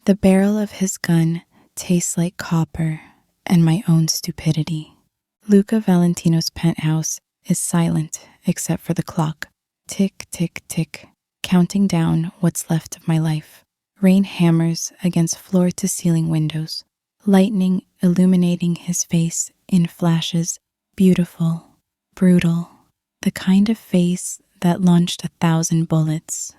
The barrel of his gun tastes like copper and my own stupidity. Luca Valentino's penthouse is silent except for the clock. Tick, tick, tick, counting down what's left of my life. Rain hammers against floor-to-ceiling windows, lightning illuminating his face in flashes, beautiful, brutal, the kind of face that launched 1,000 bullets.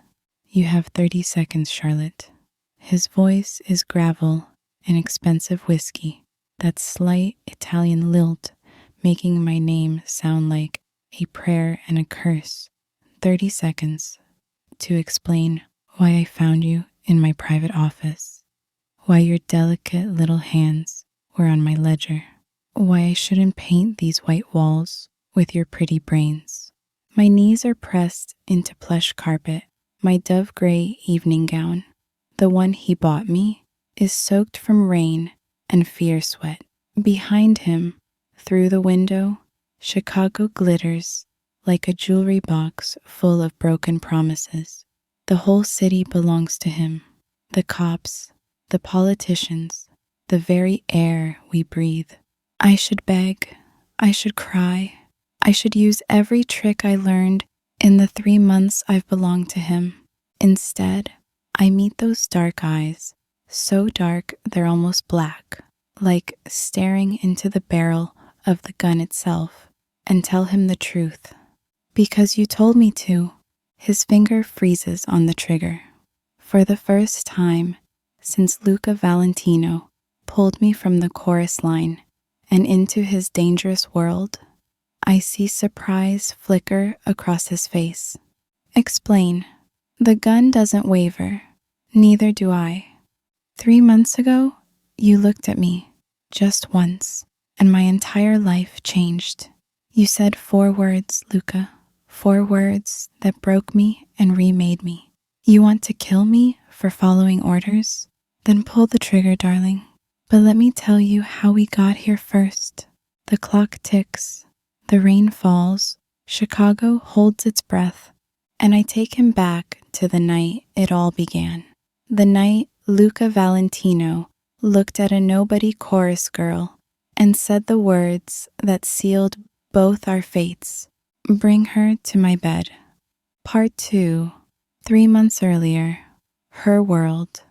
You have 30 seconds, Charlotte. His voice is gravel and expensive whiskey, that slight Italian lilt making my name sound like a prayer and a curse. 30 seconds to explain why I found you in my private office, why your delicate little hands were on my ledger, why I shouldn't paint these white walls with your pretty brains. My knees are pressed into plush carpet. My dove gray evening gown, the one he bought me, is soaked from rain and fear sweat. Behind him, through the window, Chicago glitters like a jewelry box full of broken promises. The whole city belongs to him. The cops, the politicians, the very air we breathe. I should beg, I should cry, I should use every trick I learned in the 3 months I've belonged to him. Instead, I meet those dark eyes, so dark they're almost black, like staring into the barrel of the gun itself, and tell him the truth. Because you told me to. His finger freezes on the trigger. For the first time since Luca Valentino pulled me from the chorus line and into his dangerous world, I see surprise flicker across his face. Explain. The gun doesn't waver. Neither do I. 3 months ago, you looked at me, just once, and my entire life changed. You said 4 words, Luca. 4 words that broke me and remade me. You want to kill me for following orders? Then pull the trigger, darling. But let me tell you how we got here first. The clock ticks. The rain falls. Chicago holds its breath. And I take him back to the night it all began. The night Luca Valentino looked at a nobody chorus girl and said the words that sealed both our fates. Bring her to my bed. Part 2. 3 months earlier. Her world.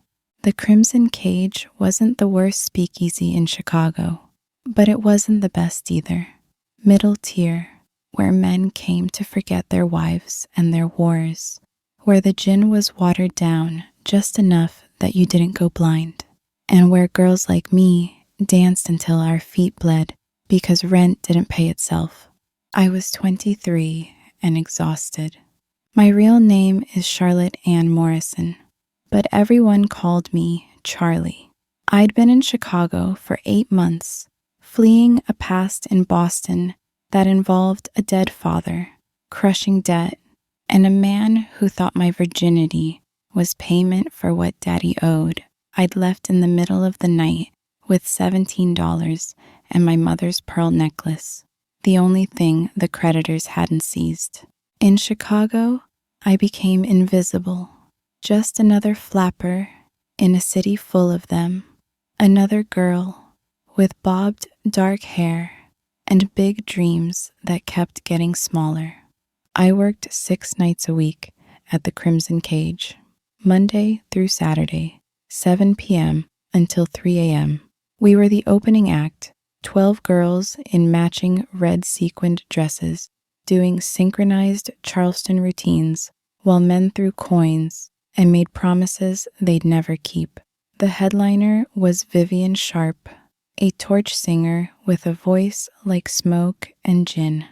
The Crimson Cage wasn't the worst speakeasy in Chicago, but it wasn't the best either. Middle tier, where men came to forget their wives and their wars, where the gin was watered down just enough that you didn't go blind, and where girls like me danced until our feet bled because rent didn't pay itself. I was 23 and exhausted. My real name is Charlotte Ann Morrison, but everyone called me Charlie. I'd been in Chicago for 8 months, fleeing a past in Boston that involved a dead father, crushing debt, and a man who thought my virginity was payment for what daddy owed. I'd left in the middle of the night with $17 and my mother's pearl necklace, the only thing the creditors hadn't seized. In Chicago, I became invisible, just another flapper in a city full of them, another girl with bobbed dark hair and big dreams that kept getting smaller. I worked 6 nights a week at the Crimson Cage, Monday through Saturday, 7 p.m. until 3 a.m. We were the opening act, 12 girls in matching red sequined dresses doing synchronized Charleston routines while men threw coins and made promises they'd never keep. The headliner was Vivian Sharp, a torch singer with a voice like smoke and gin.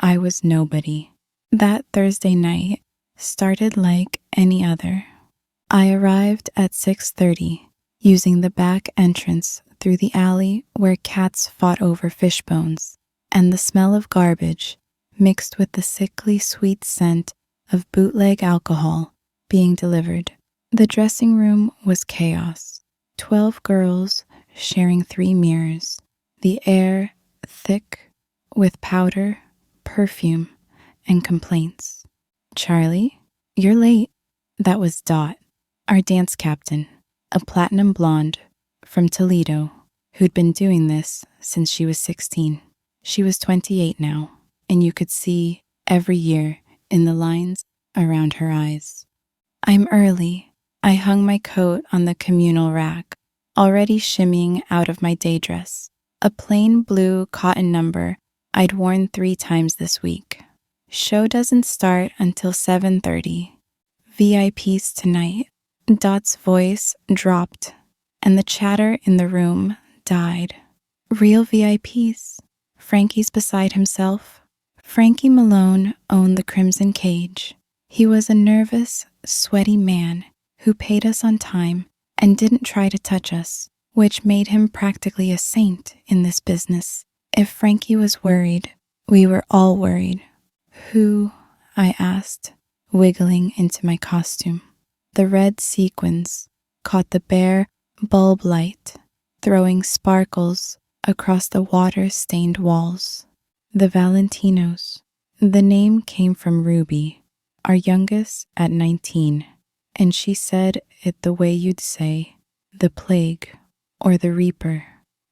I was nobody. That Thursday night started like any other. I arrived at 6:30, using the back entrance through the alley where cats fought over fish bones, and the smell of garbage mixed with the sickly sweet scent of bootleg alcohol being delivered. The dressing room was chaos. 12 girls sharing 3 mirrors, the air thick with powder, perfume, and complaints. Charlie, you're late. That was Dot, our dance captain, a platinum blonde from Toledo who'd been doing this since she was 16. She was 28 now, and you could see every year in the lines around her eyes. I'm early. I hung my coat on the communal rack, already shimmying out of my day dress, a plain blue cotton number I'd worn 3 times this week. Show doesn't start until 7:30. VIPs tonight. Dot's voice dropped, and the chatter in the room died. Real VIPs. Frankie's beside himself. Frankie Malone owned the Crimson Cage. He was a nervous, sweaty man who paid us on time and didn't try to touch us, which made him practically a saint in this business. If Frankie was worried, we were all worried. Who? I asked, wiggling into my costume. The red sequins caught the bare bulb light, throwing sparkles across the water-stained walls. The Valentinos. The name came from Ruby, our youngest at 19, and she said it the way you'd say, the plague or the reaper.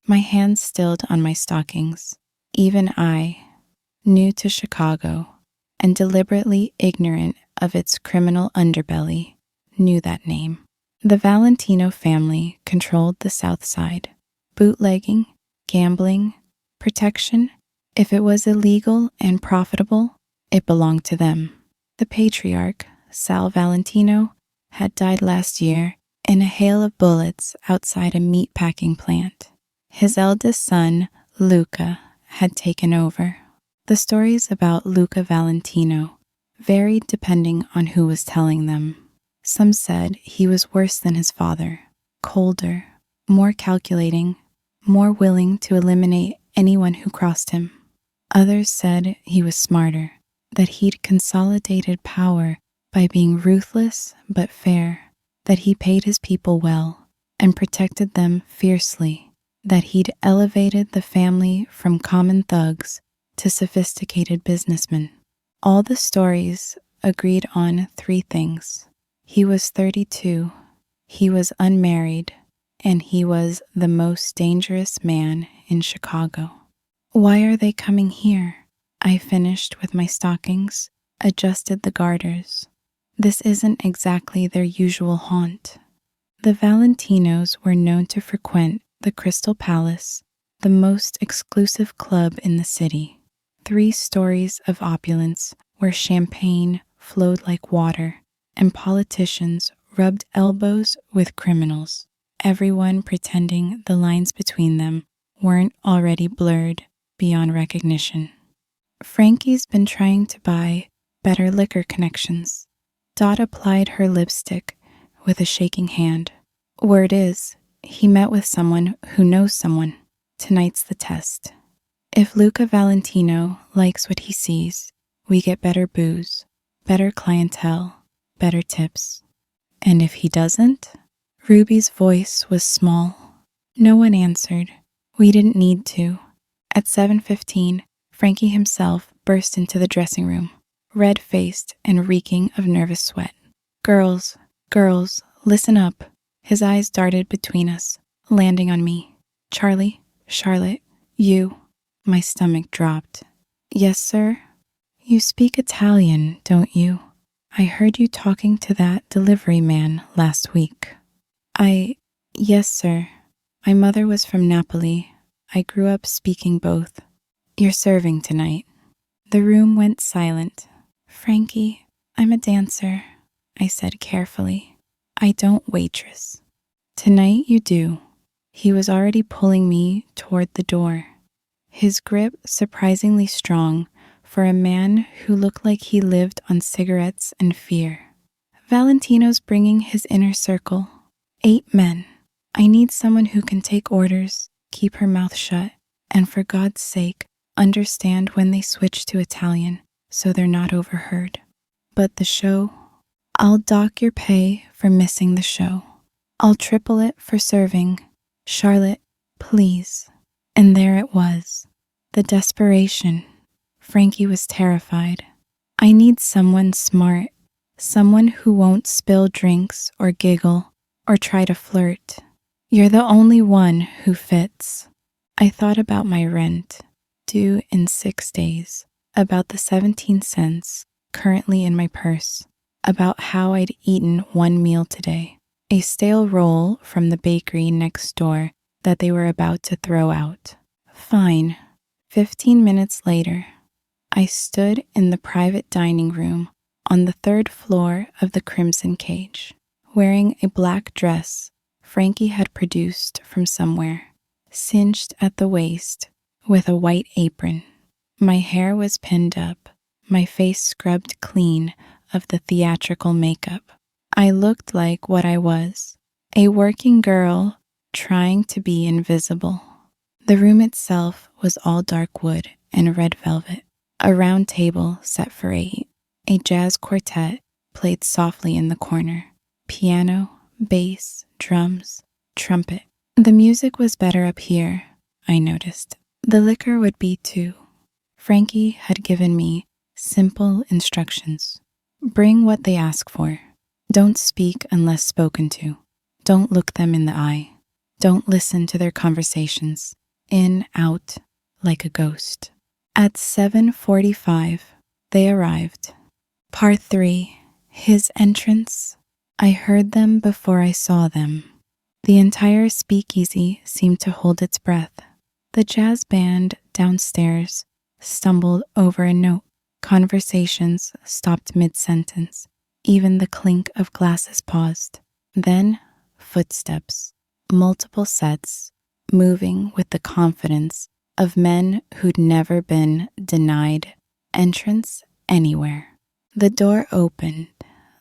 My hands stilled on my stockings. Even I, new to Chicago and deliberately ignorant of its criminal underbelly, knew that name. The Valentino family controlled the South Side. Bootlegging, gambling, protection. If it was illegal and profitable, it belonged to them. The patriarch, Sal Valentino, had died last year in a hail of bullets outside a meatpacking plant. His eldest son, Luca, had taken over. The stories about Luca Valentino varied depending on who was telling them. Some said he was worse than his father, colder, more calculating, more willing to eliminate anyone who crossed him. Others said he was smarter, that he'd consolidated power by being ruthless but fair, that he paid his people well and protected them fiercely, that he'd elevated the family from common thugs to sophisticated businessmen. All the stories agreed on 3 things. He was 32, he was unmarried, and he was the most dangerous man in Chicago. Why are they coming here? I finished with my stockings, adjusted the garters. This isn't exactly their usual haunt. The Valentinos were known to frequent the Crystal Palace, the most exclusive club in the city. 3 stories of opulence where champagne flowed like water and politicians rubbed elbows with criminals, everyone pretending the lines between them weren't already blurred beyond recognition. Frankie's been trying to buy better liquor connections. Dot applied her lipstick with a shaking hand. Word is, he met with someone who knows someone. Tonight's the test. If Luca Valentino likes what he sees, we get better booze, better clientele, better tips. And if he doesn't? Ruby's voice was small. No one answered. We didn't need to. At 7:15, Frankie himself burst into the dressing room, red-faced and reeking of nervous sweat. Girls, listen up. His eyes darted between us, landing on me. Charlie, Charlotte, you. My stomach dropped. Yes, sir? You speak Italian, don't you? I heard you talking to that delivery man last week. Yes, sir. My mother was from Napoli. I grew up speaking both. You're serving tonight. The room went silent. Frankie, I'm a dancer, I said carefully. I don't waitress. Tonight you do. He was already pulling me toward the door, his grip surprisingly strong for a man who looked like he lived on cigarettes and fear. Valentino's bringing his inner circle. 8 men. I need someone who can take orders, keep her mouth shut, and for God's sake, understand when they switch to Italian so they're not overheard. But the show? I'll dock your pay for missing the show. I'll triple it for serving. Charlotte, please. And there it was. The desperation. Frankie was terrified. I need someone smart, someone who won't spill drinks or giggle, or try to flirt. You're the only one who fits. I thought about my rent, due in 6 days, about the 17 cents currently in my purse, about how I'd eaten one meal today, a stale roll from the bakery next door that they were about to throw out. Fine. 15 minutes later, I stood in the private dining room on the 3rd floor of the Crimson Cage, wearing a black dress Frankie had produced from somewhere, cinched at the waist with a white apron. My hair was pinned up, my face scrubbed clean of the theatrical makeup. I looked like what I was, a working girl trying to be invisible. The room itself was all dark wood and red velvet, a round table set for 8. A jazz quartet played softly in the corner. Piano, bass, drums, trumpet. The music was better up here, I noticed. The liquor would be too. Frankie had given me simple instructions. Bring what they ask for. Don't speak unless spoken to. Don't look them in the eye. Don't listen to their conversations. In, out, like a ghost. At 7:45, they arrived. Part 3, his entrance. I heard them before I saw them. The entire speakeasy seemed to hold its breath. The jazz band downstairs stumbled over a note. Conversations stopped mid-sentence. Even the clink of glasses paused. Then, footsteps, multiple sets, moving with the confidence of men who'd never been denied entrance anywhere. The door opened.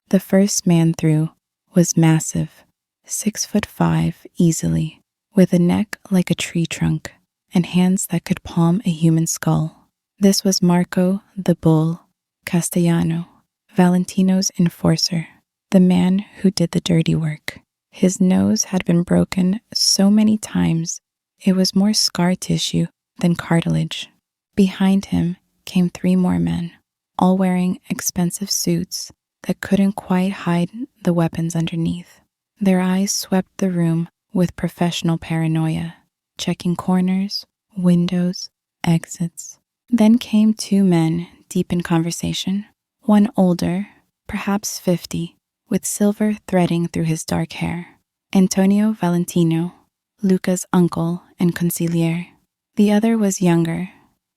The first man through was massive, 6'5" easily, with a neck like a tree trunk and hands that could palm a human skull. This was Marco the Bull Castellano, Valentino's enforcer, the man who did the dirty work. His nose had been broken so many times it was more scar tissue than cartilage. Behind him came 3 more men, all wearing expensive suits that couldn't quite hide the weapons underneath. Their eyes swept the room with professional paranoia, checking corners, windows, exits. Then came 2 men deep in conversation, one older, perhaps 50, with silver threading through his dark hair. Antonio Valentino, Luca's uncle and consigliere. The other was younger,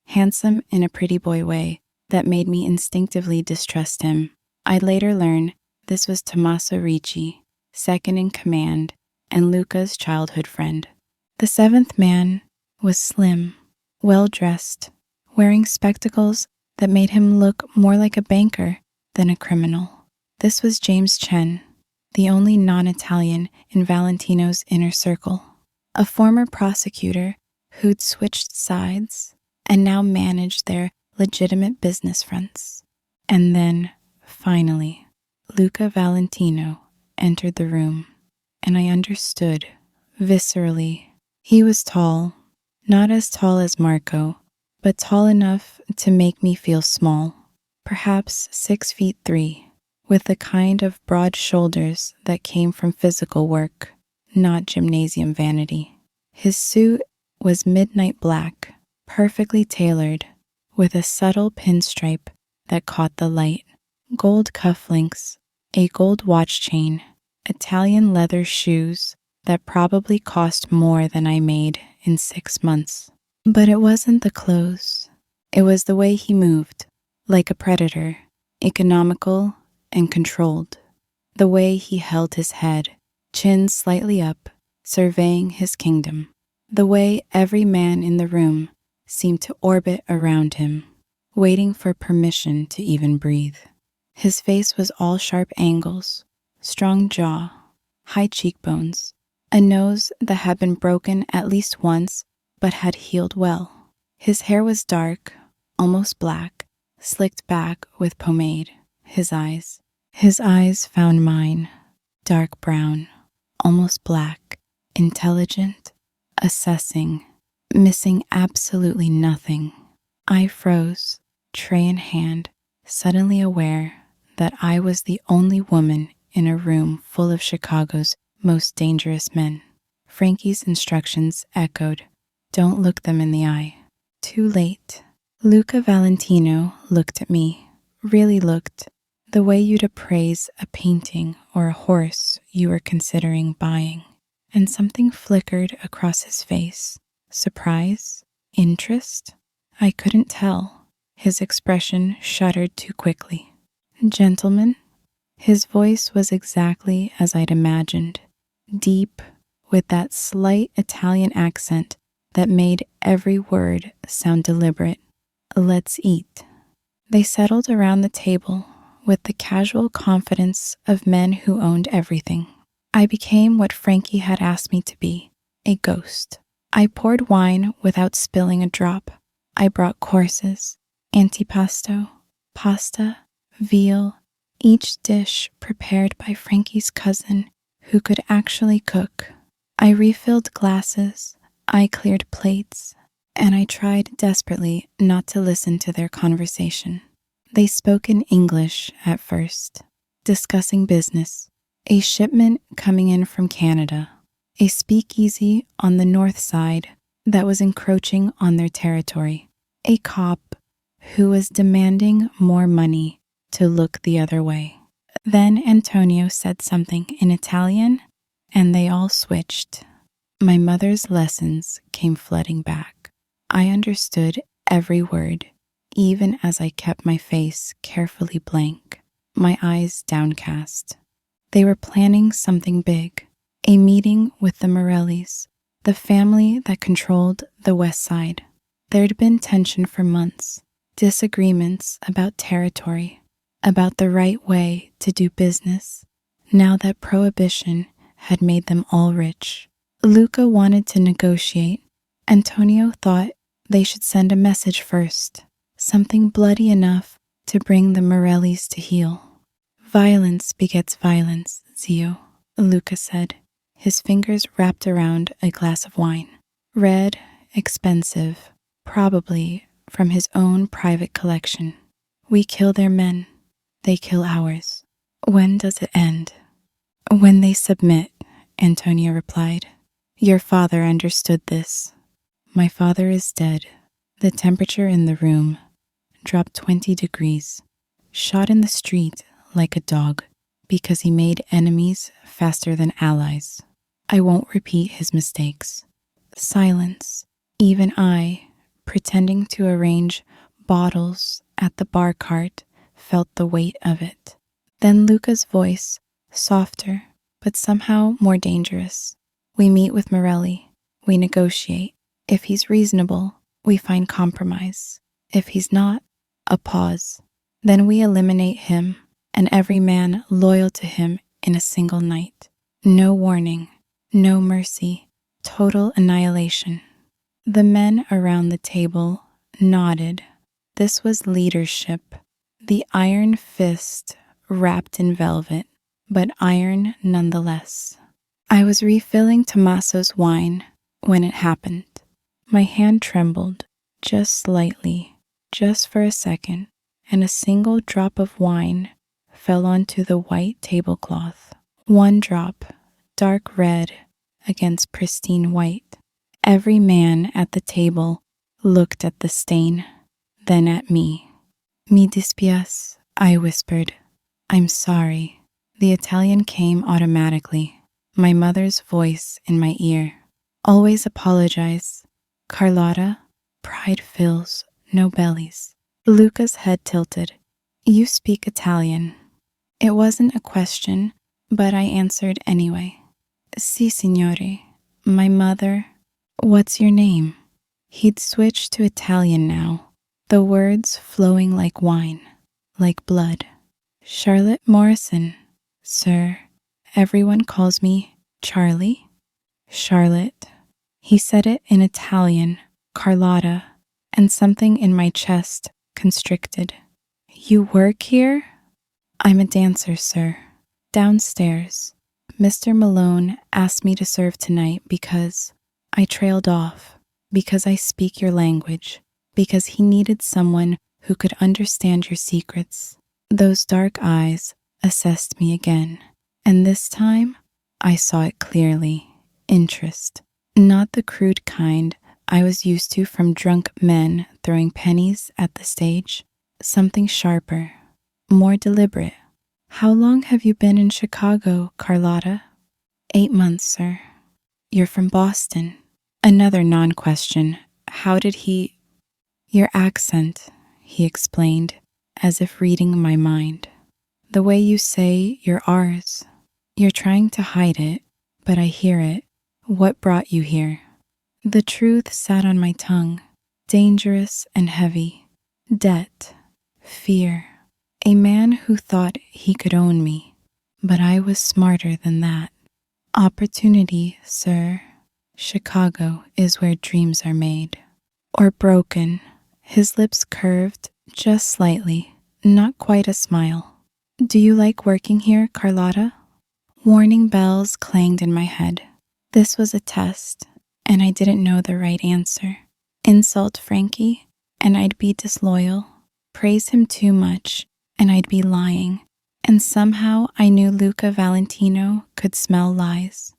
handsome in a pretty boy way that made me instinctively distrust him. I'd later learn this was Tommaso Ricci, second in command, and Luca's childhood friend. The 7th man was slim, well-dressed, wearing spectacles that made him look more like a banker than a criminal. This was James Chen, the only non-Italian in Valentino's inner circle, a former prosecutor who'd switched sides and now managed their legitimate business fronts. And then, finally, Luca Valentino entered the room, and I understood, viscerally. He was tall, not as tall as Marco, but tall enough to make me feel small, perhaps 6'3", with the kind of broad shoulders that came from physical work, not gymnasium vanity. His suit was midnight black, perfectly tailored, with a subtle pinstripe that caught the light, gold cufflinks, a gold watch chain, Italian leather shoes that probably cost more than I made in 6 months. But it wasn't the clothes. It was the way he moved, like a predator, economical and controlled. The way he held his head, chin slightly up, surveying his kingdom. The way every man in the room seemed to orbit around him, waiting for permission to even breathe. His face was all sharp angles, strong jaw, high cheekbones, a nose that had been broken at least once but had healed well. His hair was dark, almost black, slicked back with pomade. His eyes found mine, dark brown, almost black, intelligent, assessing, missing absolutely nothing. I froze, tray in hand, suddenly aware that I was the only woman in a room full of Chicago's most dangerous men. Frankie's instructions echoed, "Don't look them in the eye." Too late. Luca Valentino looked at me, really looked, the way you'd appraise a painting or a horse you were considering buying. And something flickered across his face. Surprise? Interest? I couldn't tell. His expression shuddered too quickly. "Gentlemen?" His voice was exactly as I'd imagined, deep, with that slight Italian accent that made every word sound deliberate. "Let's eat." They settled around the table with the casual confidence of men who owned everything. I became what Frankie had asked me to be, a ghost. I poured wine without spilling a drop. I brought courses, antipasto, pasta, veal, each dish prepared by Frankie's cousin who could actually cook. I refilled glasses, I cleared plates, and I tried desperately not to listen to their conversation. They spoke in English at first, discussing business, a shipment coming in from Canada, a speakeasy on the north side that was encroaching on their territory, a cop who was demanding more money to look the other way. Then Antonio said something in Italian, and they all switched. My mother's lessons came flooding back. I understood every word, even as I kept my face carefully blank, my eyes downcast. They were planning something big, a meeting with the Morellis, the family that controlled the West Side. There'd been tension for months, disagreements about territory, about the right way to do business, now that prohibition had made them all rich. Luca wanted to negotiate. Antonio thought they should send a message first, something bloody enough to bring the Morellis to heel. "Violence begets violence, Zio," Luca said, his fingers wrapped around a glass of wine. Red, expensive, probably from his own private collection. "We kill their men. They kill ours. When does it end?" "When they submit," Antonio replied. "Your father understood this." "My father is dead." The temperature in the room dropped 20 degrees. Shot in the street like a dog because he made enemies faster than allies. I won't repeat his mistakes. Silence. Even I, pretending to arrange bottles at the bar cart, felt the weight of it. Then Luca's voice, softer, but somehow more dangerous. "We meet with Morelli. We negotiate. If he's reasonable, we find compromise. If he's not, a pause. Then we eliminate him and every man loyal to him in a single night. No warning, no mercy, total annihilation." The men around the table nodded. This was leadership, the iron fist wrapped in velvet, but iron nonetheless. I was refilling Tommaso's wine when it happened. My hand trembled, just slightly, just for a second, and a single drop of wine fell onto the white tablecloth. One drop, dark red against pristine white. Every man at the table looked at the stain, then at me. "Mi dispiace," I whispered. "I'm sorry." The Italian came automatically, my mother's voice in my ear. "Always apologize. Carlotta, pride fills, no bellies." Luca's head tilted. "You speak Italian." It wasn't a question, but I answered anyway. "Si, signore. My mother." "What's your name?" He'd switched to Italian now, the words flowing like wine, like blood. "Charlotte Morrison, sir. Everyone calls me Charlie." "Charlotte." He said it in Italian, Carlotta, and something in my chest constricted. "You work here?" "I'm a dancer, sir. Downstairs. Mr. Malone asked me to serve tonight because I trailed off, because I speak your language, because he needed someone who could understand your secrets." Those dark eyes assessed me again, and this time I saw it clearly. Interest. Not the crude kind I was used to from drunk men throwing pennies at the stage. Something sharper, more deliberate. How long have you been in Chicago, Carlotta? 8 months, sir. You're from Boston. Another non-question. How did he... Your accent, he explained, as if reading my mind. The way you say your R's. You're trying to hide it, but I hear it. What brought you here? The truth sat on my tongue, dangerous and heavy. Debt, fear. A man who thought he could own me, but I was smarter than that. Opportunity, sir. Chicago is where dreams are made. Or broken. His lips curved just slightly, not quite a smile. Do you like working here, Carlotta? Warning bells clanged in my head. This was a test, and I didn't know the right answer. Insult Frankie, and I'd be disloyal. Praise him too much, and I'd be lying. And somehow I knew Luca Valentino could smell lies.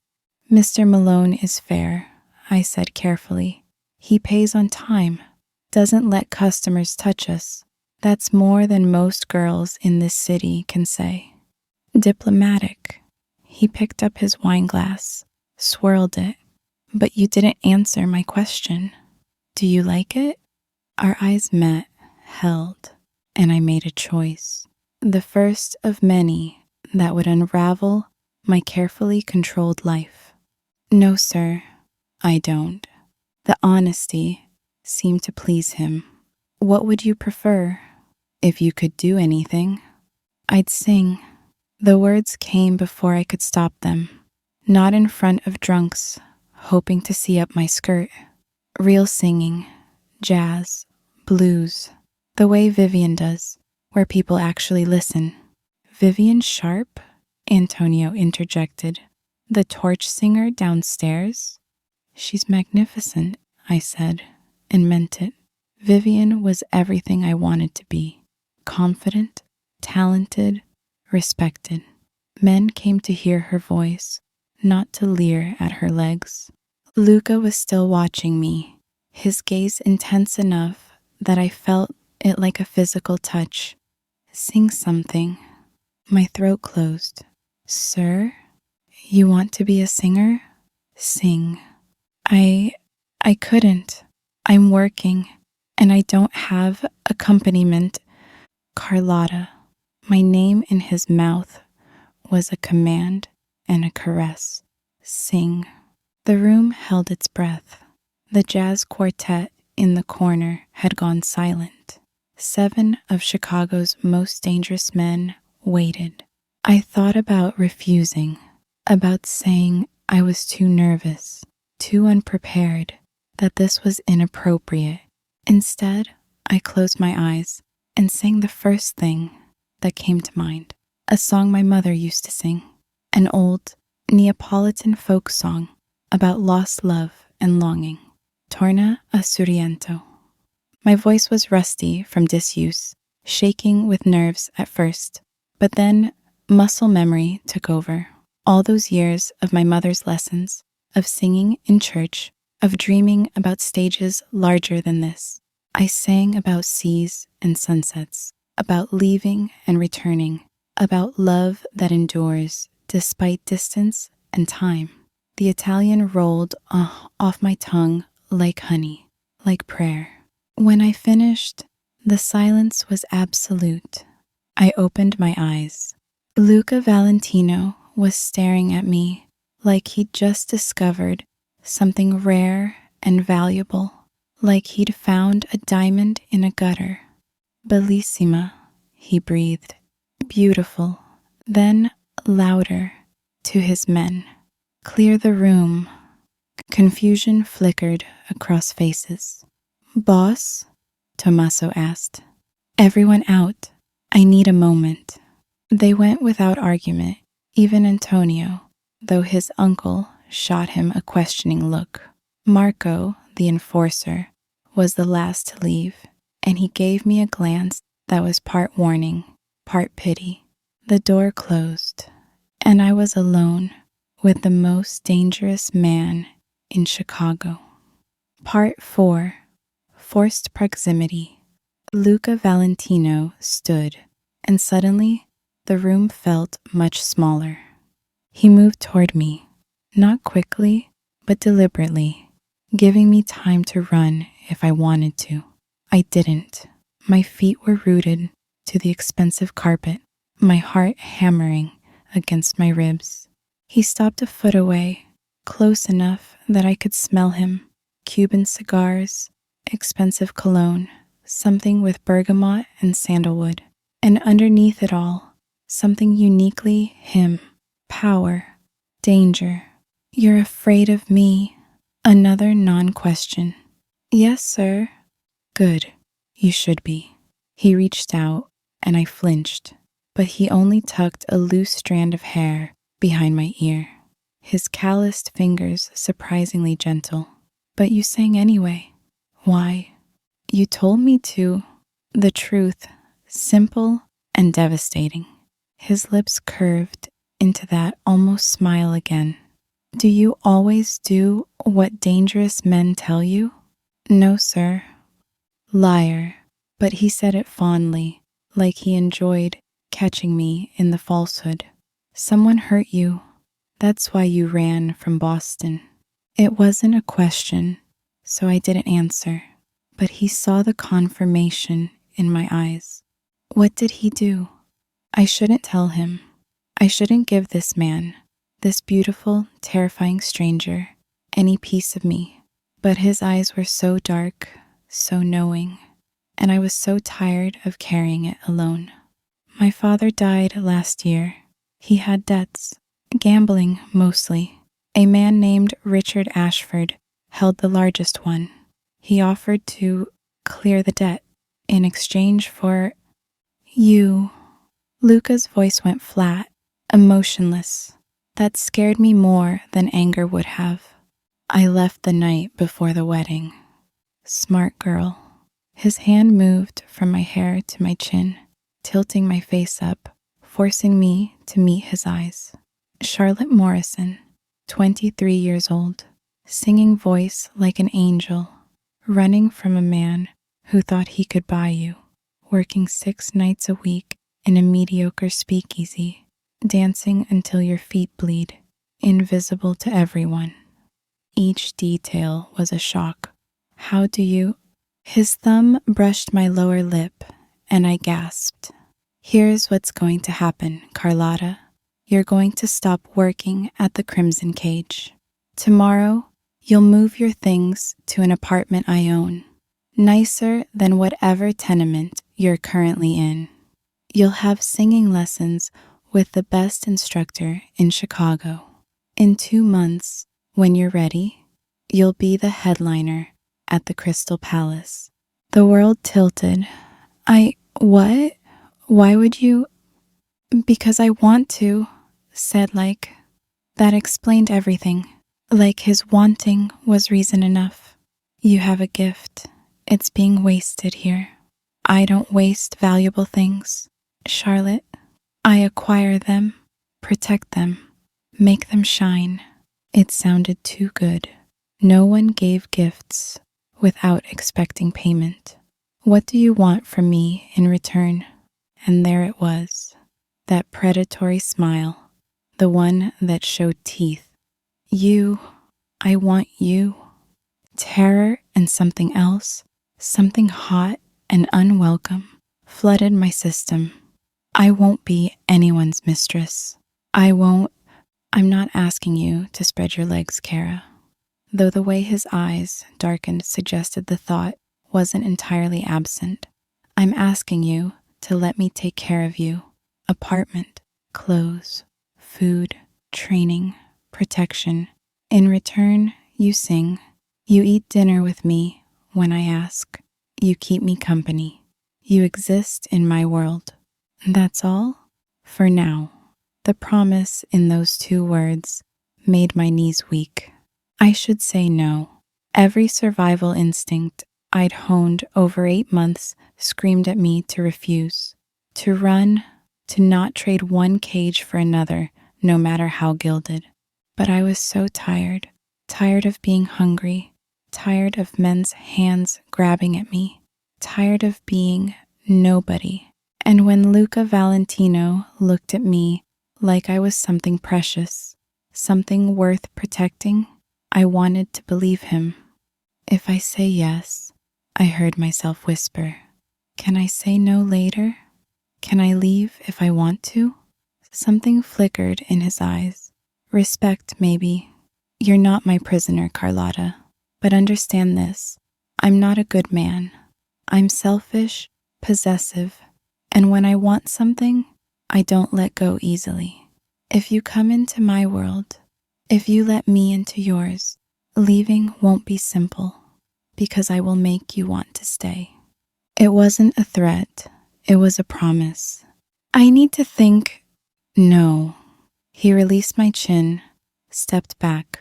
Mr. Malone is fair, I said carefully. He pays on time, doesn't let customers touch us. That's more than most girls in this city can say. Diplomatic. He picked up his wine glass, swirled it. But you didn't answer my question. Do you like it? Our eyes met, held, and I made a choice. The first of many that would unravel my carefully controlled life. No, sir, I don't. The honesty seemed to please him. What would you prefer? If you could do anything, I'd sing. The words came before I could stop them. Not in front of drunks, hoping to see up my skirt. Real singing, jazz, blues, the way Vivian does, where people actually listen. Vivian Sharp? Antonio interjected. The torch singer downstairs? She's magnificent, I said, and meant it. Vivian was everything I wanted to be. Confident, talented, respected. Men came to hear her voice, not to leer at her legs. Luca was still watching me, his gaze intense enough that I felt it like a physical touch. Sing something. My throat closed. Sir, you want to be a singer? Sing. I couldn't. I'm working, and I don't have accompaniment. Carlotta. My name in his mouth was a command and a caress. Sing. The room held its breath. The jazz quartet in the corner had gone silent. 7 of Chicago's most dangerous men waited. I thought about refusing, about saying I was too nervous, too unprepared, that this was inappropriate. Instead, I closed my eyes and sang the first thing that came to mind. A song my mother used to sing, an old Neapolitan folk song about lost love and longing. Torna a Sorrento. My voice was rusty from disuse, shaking with nerves at first, but then muscle memory took over. All those years of my mother's lessons, of singing in church, of dreaming about stages larger than this. I sang about seas and sunsets, about leaving and returning, about love that endures despite distance and time. The Italian rolled off my tongue like honey, like prayer. When I finished, the silence was absolute. I opened my eyes. Luca Valentino was staring at me like he'd just discovered something rare and valuable, like he'd found a diamond in a gutter. Bellissima, he breathed. Beautiful. Then, louder, to his men. Clear the room. Confusion flickered across faces. Boss? Tommaso asked. Everyone out. I need a moment. They went without argument, even Antonio, though his uncle shot him a questioning look. Marco, the enforcer, was the last to leave, and he gave me a glance that was part warning, part pity. The door closed, and I was alone with the most dangerous man in Chicago. Part 4. Forced Proximity. Luca Valentino stood, and suddenly the room felt much smaller. He moved toward me, not quickly, but deliberately, giving me time to run if I wanted to. I didn't. My feet were rooted to the expensive carpet, my heart hammering against my ribs. He stopped a foot away, close enough that I could smell him. Cuban cigars, expensive cologne, something with bergamot and sandalwood. And underneath it all, something uniquely him. Power, danger. You're afraid of me. Another non-question. Yes, sir. Good. You should be. He reached out, and I flinched, but he only tucked a loose strand of hair behind my ear, his calloused fingers surprisingly gentle. But you sang anyway. Why? You told me to. The truth, simple and devastating. His lips curved into that almost smile again. Do you always do what dangerous men tell you? No, sir. Liar. But he said it fondly, like he enjoyed catching me in the falsehood. Someone hurt you. That's why you ran from Boston. It wasn't a question, so I didn't answer. But he saw the confirmation in my eyes. What did he do? I shouldn't tell him. I shouldn't give this man, this beautiful, terrifying stranger, any piece of me. But his eyes were so dark, so knowing, and I was so tired of carrying it alone. My father died last year. He had debts, gambling mostly. A man named Richard Ashford held the largest one. He offered to clear the debt in exchange for you. Luca's voice went flat, emotionless. That scared me more than anger would have. I left the night before the wedding. Smart girl. His hand moved from my hair to my chin, tilting my face up, forcing me to meet his eyes. Charlotte Morrison, 23 years old, singing voice like an angel, running from a man who thought he could buy you, working 6 nights a week in a mediocre speakeasy, dancing until your feet bleed, invisible to everyone. Each detail was a shock. How do you... His thumb brushed my lower lip, and I gasped. Here's what's going to happen, Carlotta. You're going to stop working at the Crimson Cage. Tomorrow, you'll move your things to an apartment I own, nicer than whatever tenement you're currently in. You'll have singing lessons with the best instructor in Chicago. In 2 months, when you're ready, you'll be the headliner at the Crystal Palace. The world tilted. What? Why would you? Because I want to, said like. That explained everything. Like his wanting was reason enough. You have a gift. It's being wasted here. I don't waste valuable things, Charlotte. I acquire them, protect them, make them shine. It sounded too good. No one gave gifts without expecting payment. What do you want from me in return? And there it was, that predatory smile, the one that showed teeth. You, I want you. Terror and something else, something hot and unwelcome, flooded my system. I won't be anyone's mistress. I'm not asking you to spread your legs, Kara. Though the way his eyes darkened suggested the thought wasn't entirely absent. I'm asking you to let me take care of you. Apartment, clothes, food, training, protection. In return, you sing. You eat dinner with me when I ask. You keep me company. You exist in my world. That's all? For now. The promise in those 2 words made my knees weak. I should say no. Every survival instinct I'd honed over 8 months screamed at me to refuse, to run, to not trade one cage for another, no matter how gilded. But I was so tired, tired of being hungry, tired of men's hands grabbing at me, tired of being nobody. And when Luca Valentino looked at me like I was something precious, something worth protecting, I wanted to believe him. If I say yes, I heard myself whisper, can I say no later? Can I leave if I want to? Something flickered in his eyes. Respect, maybe. You're not my prisoner, Carlotta. But understand this. I'm not a good man. I'm selfish, possessive, and when I want something, I don't let go easily. If you come into my world, if you let me into yours, leaving won't be simple, because I will make you want to stay. It wasn't a threat, it was a promise. I need to think. No. He released my chin, stepped back.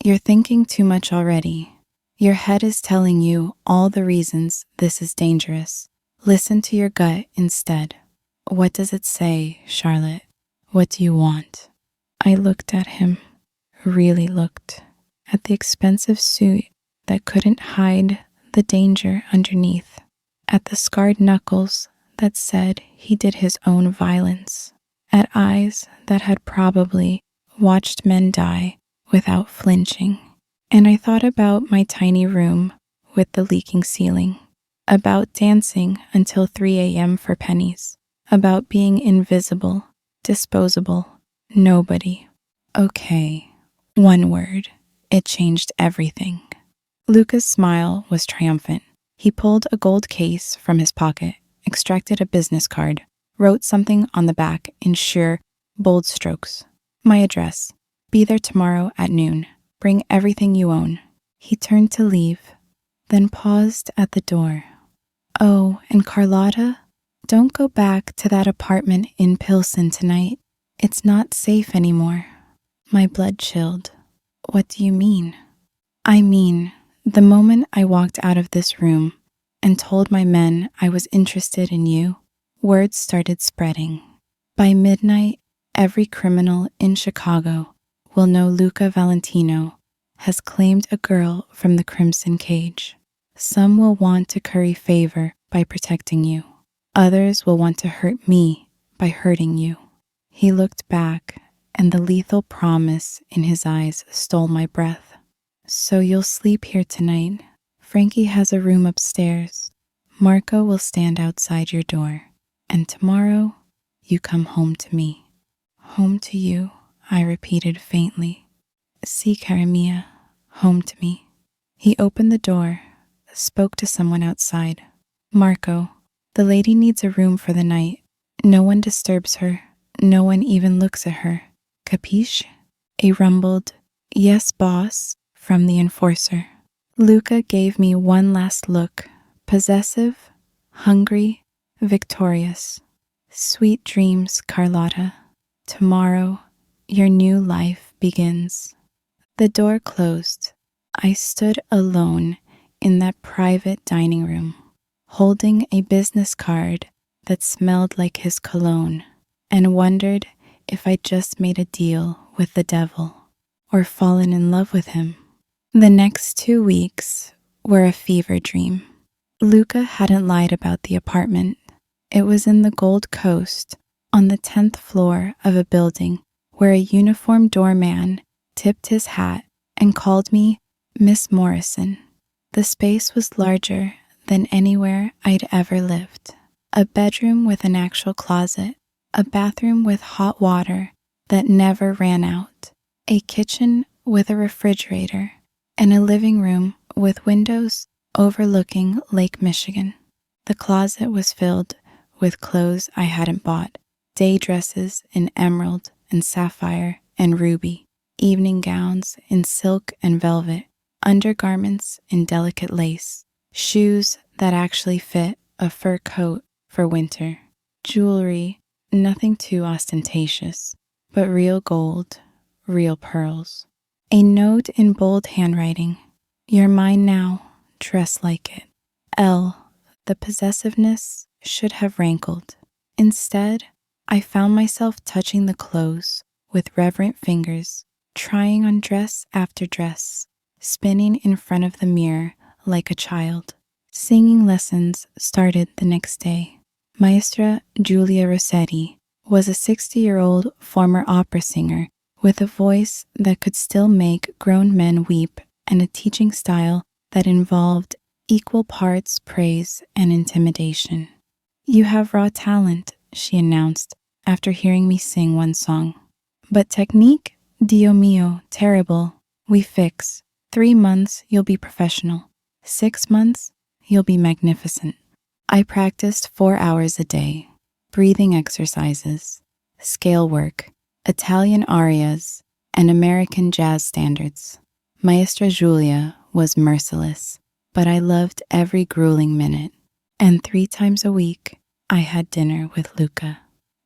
You're thinking too much already. Your head is telling you all the reasons this is dangerous. Listen to your gut instead. What does it say, Charlotte? What do you want? I looked at him, really looked, at the expensive suit that couldn't hide the danger underneath, at the scarred knuckles that said he did his own violence, at eyes that had probably watched men die without flinching. And I thought about my tiny room with the leaking ceiling, about dancing until 3 a.m. for pennies, about being invisible, disposable, nobody. Okay, one word. It changed everything. Luca's smile was triumphant. He pulled a gold case from his pocket, extracted a business card, wrote something on the back in sheer, bold strokes. My address. Be there tomorrow at noon. Bring everything you own. He turned to leave, then paused at the door. Oh, and Carlotta, don't go back to that apartment in Pilsen tonight. It's not safe anymore. My blood chilled. What do you mean? I mean, the moment I walked out of this room and told my men I was interested in you, words started spreading. By midnight, every criminal in Chicago will know Luca Valentino has claimed a girl from the Crimson Cage. Some will want to curry favor by protecting you. Others will want to hurt me by hurting you. He looked back, and the lethal promise in his eyes stole my breath. So you'll sleep here tonight. Frankie has a room upstairs. Marco will stand outside your door. And tomorrow, you come home to me. Home to you, I repeated faintly. Si, cara mia, home to me. He opened the door, spoke to someone outside. Marco, the lady needs a room for the night. No one disturbs her. No one even looks at her. Capiche? A rumbled, yes, boss, from the enforcer. Luca gave me one last look, possessive, hungry, victorious. Sweet dreams, Carlotta. Tomorrow, your new life begins. The door closed. I stood alone in that private dining room, holding a business card that smelled like his cologne, and wondered if I'd just made a deal with the devil or fallen in love with him. The next 2 weeks were a fever dream. Luca hadn't lied about the apartment. It was in the Gold Coast, on the 10th floor of a building where a uniformed doorman tipped his hat and called me Miss Morrison. The space was larger than anywhere I'd ever lived. A bedroom with an actual closet, a bathroom with hot water that never ran out, a kitchen with a refrigerator, and a living room with windows overlooking Lake Michigan. The closet was filled with clothes I hadn't bought, day dresses in emerald and sapphire and ruby, evening gowns in silk and velvet, undergarments in delicate lace, shoes that actually fit a fur coat for winter, jewelry, nothing too ostentatious, but real gold, real pearls. A note in bold handwriting, you're mine now, dress like it. L, the possessiveness should have rankled. Instead, I found myself touching the clothes with reverent fingers, trying on dress after dress, spinning in front of the mirror like a child. Singing lessons started the next day. Maestra Giulia Rossetti was a 60-year-old former opera singer with a voice that could still make grown men weep and a teaching style that involved equal parts praise and intimidation. "You have raw talent," she announced after hearing me sing one song. "But technique? Dio mio, terrible. We fix. 3 months, you'll be professional. 6 months, you'll be magnificent." I practiced 4 hours a day, breathing exercises, scale work, Italian arias, and American jazz standards. Maestra Giulia was merciless, but I loved every grueling minute. And 3 times a week, I had dinner with Luca.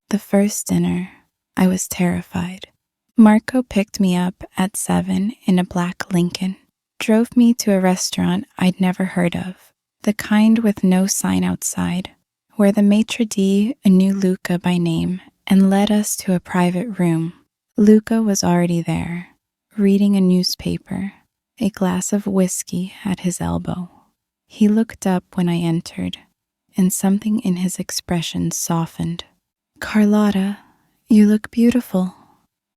The first dinner, I was terrified. Marco picked me up at 7 in a black Lincoln, drove me to a restaurant I'd never heard of, the kind with no sign outside, where the maitre d' knew Luca by name and led us to a private room. Luca was already there, reading a newspaper, a glass of whiskey at his elbow. He looked up when I entered, and something in his expression softened. "Carlotta, you look beautiful."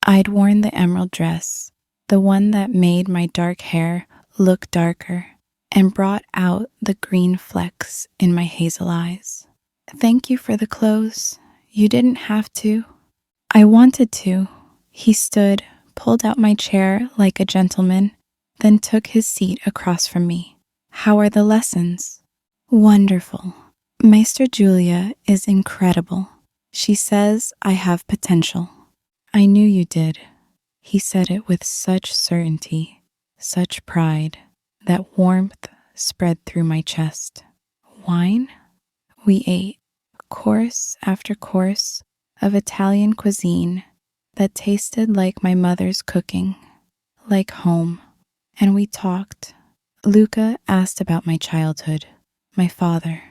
I'd worn the emerald dress, the one that made my dark hair look darker and brought out the green flecks in my hazel eyes. "Thank you for the clothes. You didn't have to." "I wanted to." He stood, pulled out my chair like a gentleman, then took his seat across from me. "How are the lessons?" "Wonderful. Maestra Giulia is incredible. She says I have potential." "I knew you did." He said it with such certainty, such pride, that warmth spread through my chest. Wine? We ate, course after course, of Italian cuisine that tasted like my mother's cooking, like home. And we talked. Luca asked about my childhood, my father,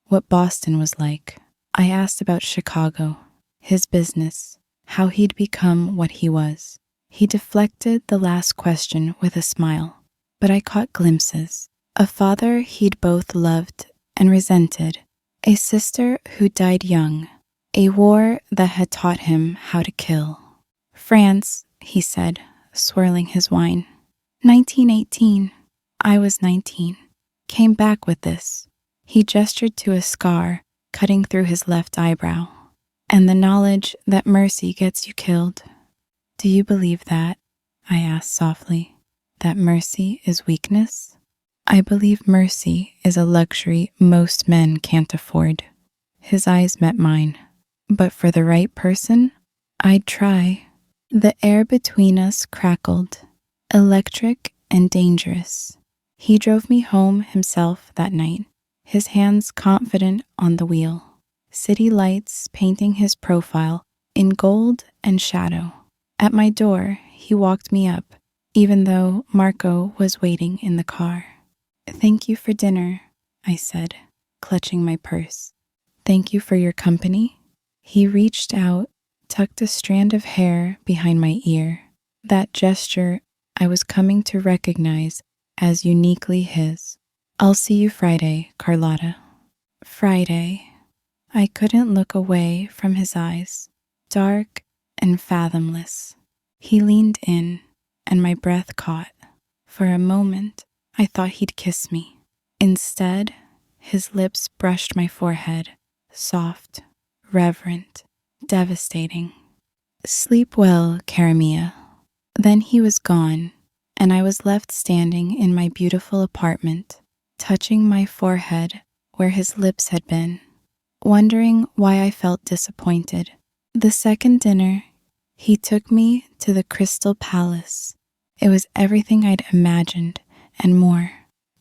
what Boston was like. I asked about Chicago, his business, how he'd become what he was. He deflected the last question with a smile, but I caught glimpses. A father he'd both loved and resented, a sister who died young, a war that had taught him how to kill. "France," he said, swirling his wine. 1918. I was 19. Came back with this. He gestured to a scar cutting through his left eyebrow, and the knowledge that mercy gets you killed. "Do you believe that?" I asked softly. "That mercy is weakness?" "I believe mercy is a luxury most men can't afford." His eyes met mine. "But for the right person, I'd try." The air between us crackled, electric and dangerous. He drove me home himself that night, his hands confident on the wheel, city lights painting his profile in gold and shadow. At my door, he walked me up, even though Marco was waiting in the car. "Thank you for dinner," I said, clutching my purse. "Thank you for your company." He reached out, tucked a strand of hair behind my ear, that gesture I was coming to recognize as uniquely his. "I'll see you Friday, Carlotta." Friday. I couldn't look away from his eyes, dark and fathomless. He leaned in, and my breath caught. For a moment, I thought he'd kiss me. Instead, his lips brushed my forehead, soft, reverent, devastating. "Sleep well, cara mia." Then he was gone, and I was left standing in my beautiful apartment, touching my forehead where his lips had been, wondering why I felt disappointed. The second dinner, he took me to the Crystal Palace. It was everything I'd imagined and more.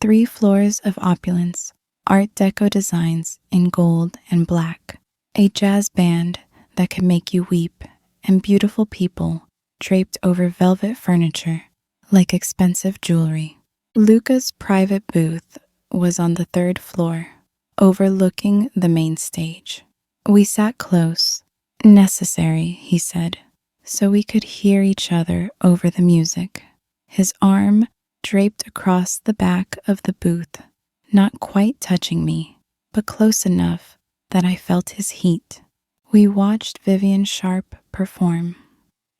3 floors of opulence, Art Deco designs in gold and black, a jazz band that could make you weep, and beautiful people draped over velvet furniture like expensive jewelry. Luca's private booth was on the 3rd floor, overlooking the main stage. We sat close. "Necessary," he said, so we could hear each other over the music. His arm draped across the back of the booth, not quite touching me, but close enough that I felt his heat. We watched Vivian Sharp perform.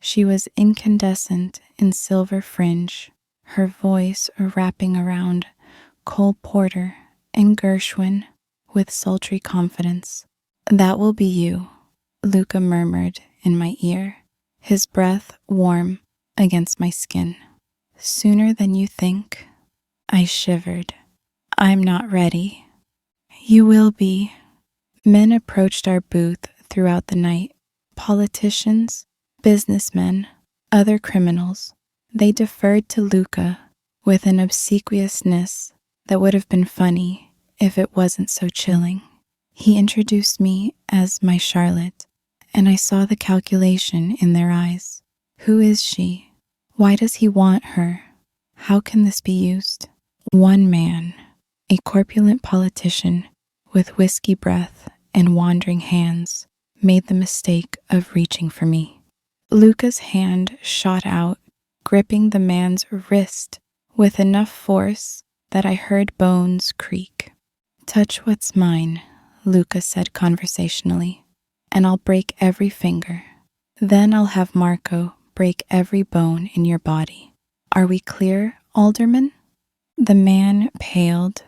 She was incandescent in silver fringe, her voice wrapping around Cole Porter and Gershwin with sultry confidence. "That will be you," Luca murmured in my ear, his breath warm against my skin. "Sooner than you think." I shivered. "I'm not ready." "You will be." Men approached our booth throughout the night. Politicians, businessmen, other criminals. They deferred to Luca with an obsequiousness that would have been funny if it wasn't so chilling. He introduced me as my Charlotte, and I saw the calculation in their eyes. Who is she? Why does he want her? How can this be used? One man, a corpulent politician with whiskey breath and wandering hands, made the mistake of reaching for me. Luca's hand shot out, gripping the man's wrist with enough force that I heard bones creak. "Touch what's mine," Luca said conversationally, "and I'll break every finger. Then I'll have Marco break every bone in your body. Are we clear, Alderman?" The man paled,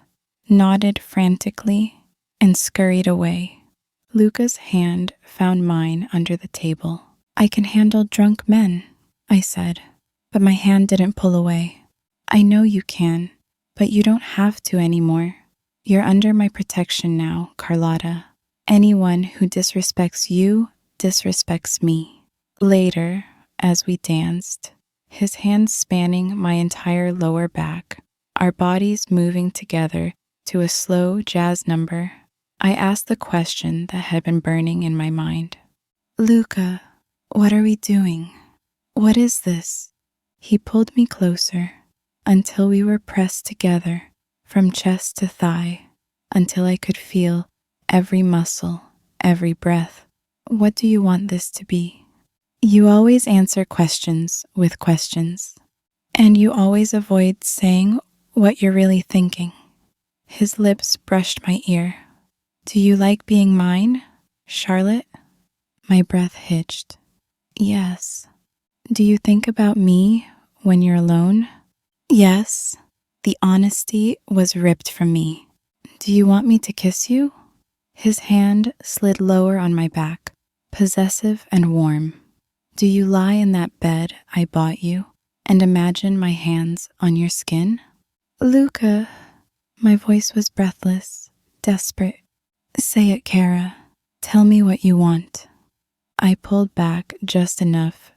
nodded frantically, and scurried away. Luca's hand found mine under the table. "I can handle drunk men," I said, but my hand didn't pull away. "I know you can, but you don't have to anymore. You're under my protection now, Carlotta. Anyone who disrespects you disrespects me." Later, as we danced, his hands spanning my entire lower back, our bodies moving together to a slow jazz number, I asked the question that had been burning in my mind. "Luca, what are we doing? What is this?" He pulled me closer until we were pressed together from chest to thigh, until I could feel every muscle, every breath. "What do you want this to be?" "You always answer questions with questions, and you always avoid saying what you're really thinking." His lips brushed my ear. "Do you like being mine, Charlotte?" My breath hitched. "Yes." "Do you think about me when you're alone?" "Yes." The honesty was ripped from me. "Do you want me to kiss you?" His hand slid lower on my back, possessive and warm. "Do you lie in that bed I bought you and imagine my hands on your skin?" "Luca." My voice was breathless, desperate. "Say it, Kara. Tell me what you want." I pulled back just enough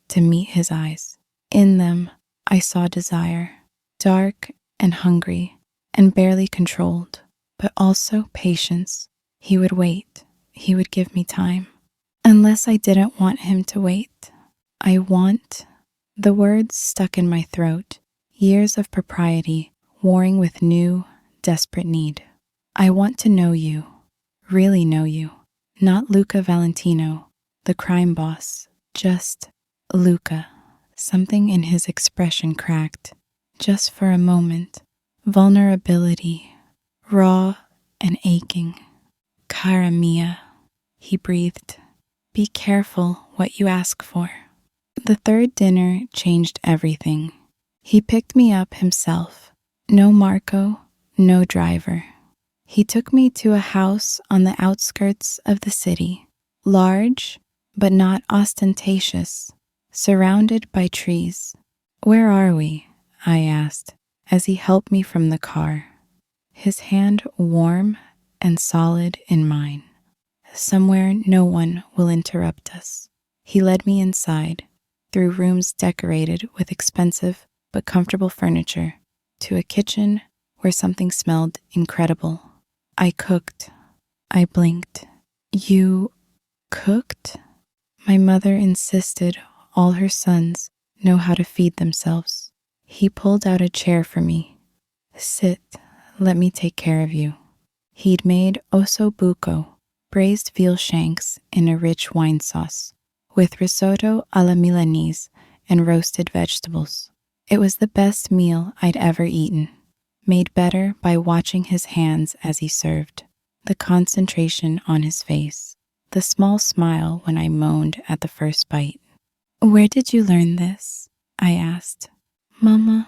to meet his eyes. In them, I saw desire, dark and hungry and barely controlled, but also patience. He would wait. He would give me time. Unless I didn't want him to wait. I want. The words stuck in my throat, years of propriety warring with new, desperate need. I want to know you, really know you, not Luca Valentino, the crime boss, just Luca. Something in his expression cracked, just for a moment. Vulnerability, raw and aching. "Cara mia," he breathed. "Be careful what you ask for." The third dinner changed everything. He picked me up himself. No Marco, no driver. He took me to a house on the outskirts of the city, large but not ostentatious, surrounded by trees. "Where are we?" I asked as he helped me from the car, his hand warm and solid in mine. "Somewhere no one will interrupt us." He led me inside, through rooms decorated with expensive but comfortable furniture, to a kitchen where something smelled incredible. I cooked. I blinked. "You cooked?" My mother insisted all her sons know how to feed themselves. He pulled out a chair for me. "Sit, let me take care of you." He'd made osso buco, braised veal shanks in a rich wine sauce, with risotto alla Milanese and roasted vegetables. It was the best meal I'd ever eaten, made better by watching his hands as he served, the concentration on his face, the small smile when I moaned at the first bite. "Where did you learn this?" I asked. "Mama,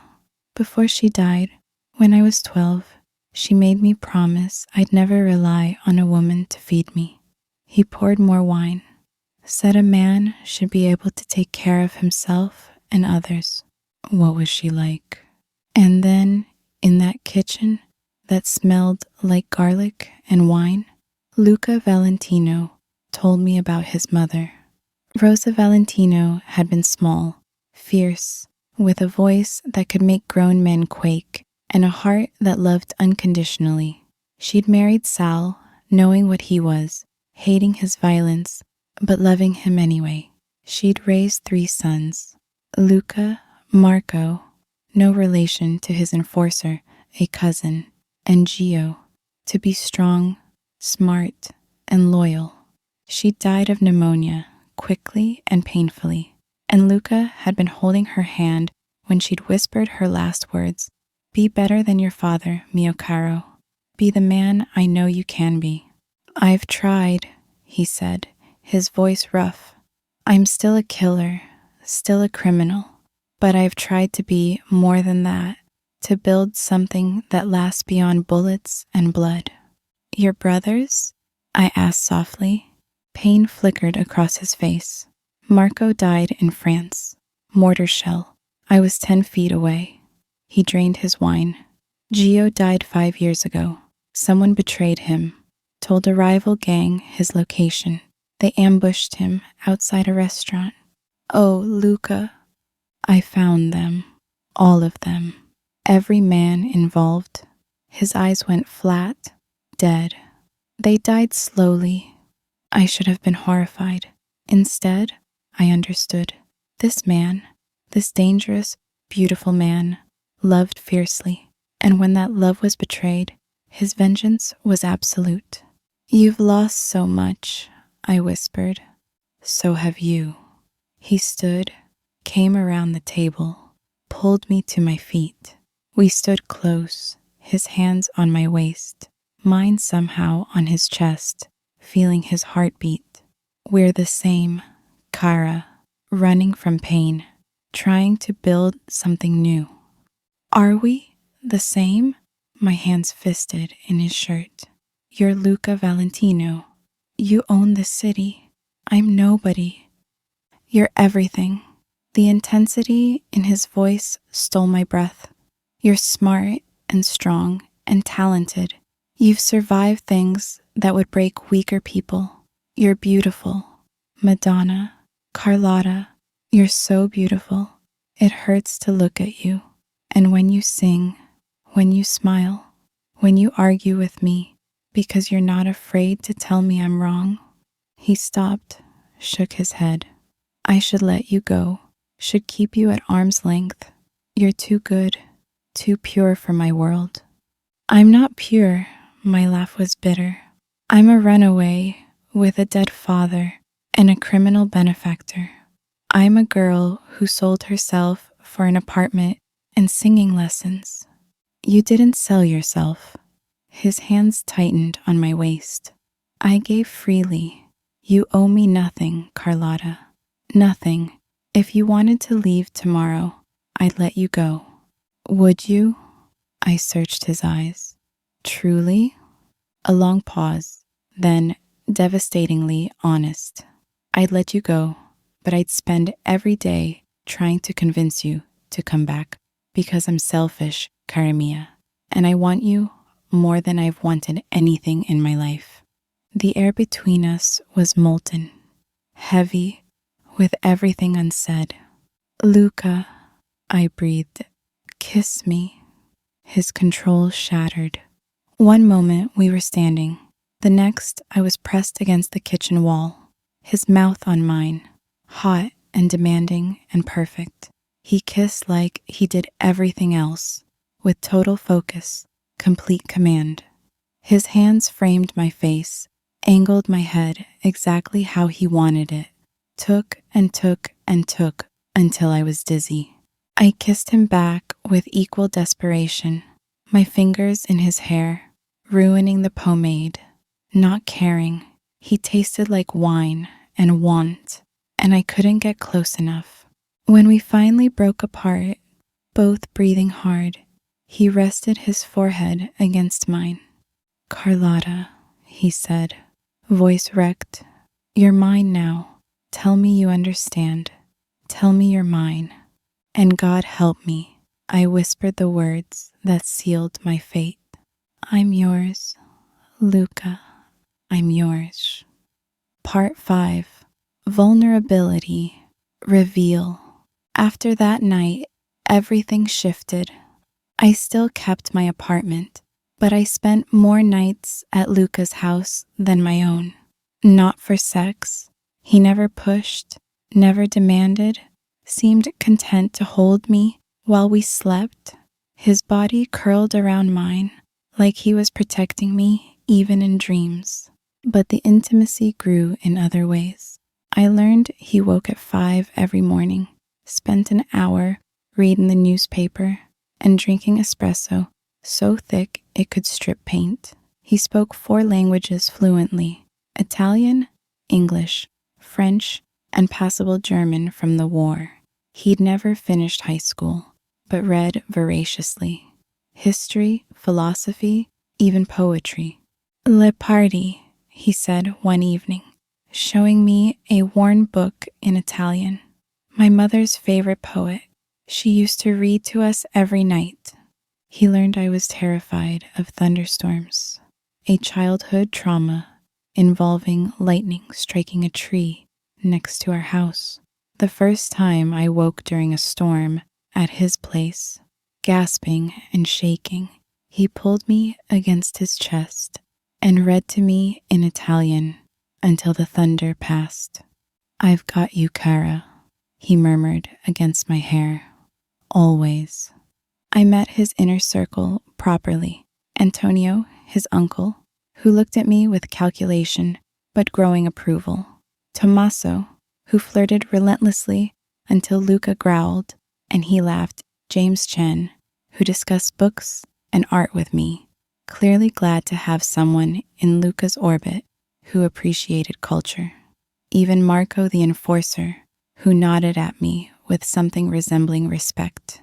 before she died, when I was 12, she made me promise I'd never rely on a woman to feed me." He poured more wine, said a man should be able to take care of himself and others. What was she like? And then, in that kitchen that smelled like garlic and wine, Luca Valentino told me about his mother. Rosa Valentino had been small, fierce, with a voice that could make grown men quake and a heart that loved unconditionally. She'd married Sal, knowing what he was, hating his violence, but loving him anyway. She'd raised 3 sons, Luca, Marco, no relation to his enforcer, a cousin, and Gio, to be strong, smart, and loyal. She died of pneumonia, quickly and painfully, and Luca had been holding her hand when she'd whispered her last words, "Be better than your father, mio caro. Be the man I know you can be." "I've tried," he said, his voice rough. "I'm still a killer, still a criminal, but I've tried to be more than that, to build something that lasts beyond bullets and blood." "Your brothers?" I asked softly. Pain flickered across his face. "Marco died in France. Mortar shell. I was 10 feet away." He drained his wine. "Gio died 5 years ago. Someone betrayed him, told a rival gang his location. They ambushed him outside a restaurant. Oh, Luca. I found them. All of them. Every man involved." His eyes went flat, dead. "They died slowly." I should have been horrified. Instead, I understood. This man, this dangerous, beautiful man, loved fiercely. And when that love was betrayed, his vengeance was absolute. "You've lost so much," I whispered. "So have you." He stood, came around the table, pulled me to my feet. We stood close, his hands on my waist, mine somehow on his chest, feeling his heartbeat. "We're the same, Kara, running from pain, trying to build something new." "Are we the same?" My hands fisted in his shirt. "You're Luca Valentino. You own the city. I'm nobody. You're everything." The intensity in his voice stole my breath. "You're smart and strong and talented. You've survived things that would break weaker people. You're beautiful. Madonna, Carlotta, you're so beautiful. It hurts to look at you. And when you sing, when you smile, when you argue with me because you're not afraid to tell me I'm wrong." He stopped, shook his head. "I should let you go, should keep you at arm's length. You're too good, too pure for my world." "I'm not pure." My laugh was bitter. "I'm a runaway with a dead father and a criminal benefactor. I'm a girl who sold herself for an apartment and singing lessons." "You didn't sell yourself." His hands tightened on my waist. "I gave freely. You owe me nothing, Carlotta. Nothing. If you wanted to leave tomorrow, I'd let you go." "Would you?" I searched his eyes. "Truly?" A long pause, then devastatingly honest. "I'd let you go, but I'd spend every day trying to convince you to come back because I'm selfish, cara mia, and I want you more than I've wanted anything in my life." The air between us was molten, heavy, with everything unsaid. "Luca," I breathed, "kiss me." His control shattered. One moment we were standing. The next I was pressed against the kitchen wall, his mouth on mine, hot and demanding and perfect. He kissed like he did everything else, with total focus, complete command. His hands framed my face, angled my head exactly how he wanted it, took and took and took until I was dizzy. I kissed him back with equal desperation, my fingers in his hair, ruining the pomade, not caring. He tasted like wine and want, and I couldn't get close enough. When we finally broke apart, both breathing hard, he rested his forehead against mine. "Carlotta," he said, voice wrecked, "you're mine now. Tell me you understand. Tell me you're mine." And God help me, I whispered the words that sealed my fate. "I'm yours, Luca. I'm yours." Part 5. Vulnerability. Reveal. After that night, everything shifted. I still kept my apartment, but I spent more nights at Luca's house than my own. Not for sex. He never pushed, never demanded, seemed content to hold me while we slept. His body curled around mine, like he was protecting me even in dreams. But the intimacy grew in other ways. I learned he woke at 5 every morning, spent an hour reading the newspaper and drinking espresso so thick it could strip paint. He spoke 4 languages fluently: Italian, English, French, and passable German from the war. He'd never finished high school, but read voraciously. History, philosophy, even poetry. "Le party," he said one evening, showing me a worn book in Italian. My mother's favorite poet. She used to read to us every night. He learned I was terrified of thunderstorms, a childhood trauma involving lightning striking a tree next to our house. The first time I woke during a storm at his place, gasping and shaking, he pulled me against his chest and read to me in Italian until the thunder passed. "I've got you, cara," he murmured against my hair. "Always." I met his inner circle properly. Antonio, his uncle, who looked at me with calculation but growing approval. Tommaso, who flirted relentlessly until Luca growled and he laughed. James Chen, who discussed books and art with me, clearly glad to have someone in Luca's orbit who appreciated culture. Even Marco the enforcer, who nodded at me with something resembling respect.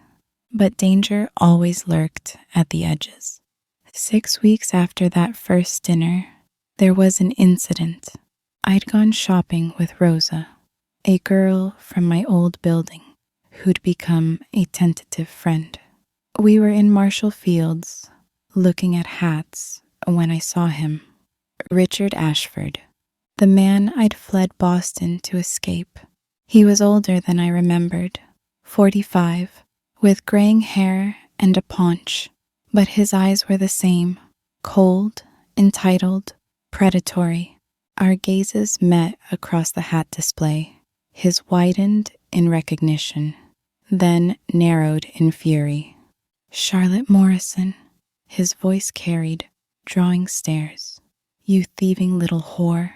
But danger always lurked at the edges. 6 weeks after that first dinner, there was an incident. I'd gone shopping with Rosa, a girl from my old building who'd become a tentative friend. We were in Marshall Fields, looking at hats when I saw him. Richard Ashford, the man I'd fled Boston to escape. He was older than I remembered, 45, with graying hair and a paunch, but his eyes were the same, cold, entitled, predatory. Our gazes met across the hat display. His widened in recognition, then narrowed in fury. "Charlotte Morrison," his voice carried, drawing stares. "You thieving little whore."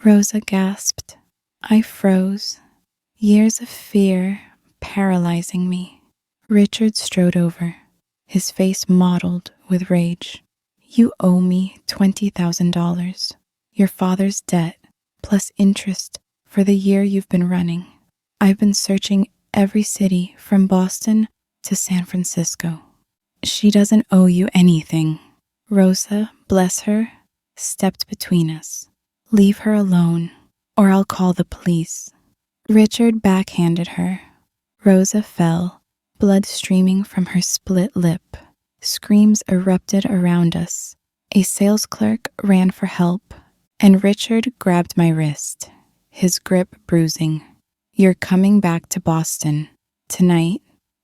Rosa gasped. I froze, years of fear paralyzing me. Richard strode over, his face mottled with rage. "You owe me $20,000, your father's debt, plus interest for the year you've been running. I've been searching every city from Boston to San Francisco." "She doesn't owe you anything." Rosa, bless her, stepped between us. "Leave her alone, or I'll call the police." Richard backhanded her. Rosa fell, blood streaming from her split lip. Screams erupted around us. A sales clerk ran for help, and Richard grabbed my wrist, his grip bruising. "You're coming back to Boston tonight,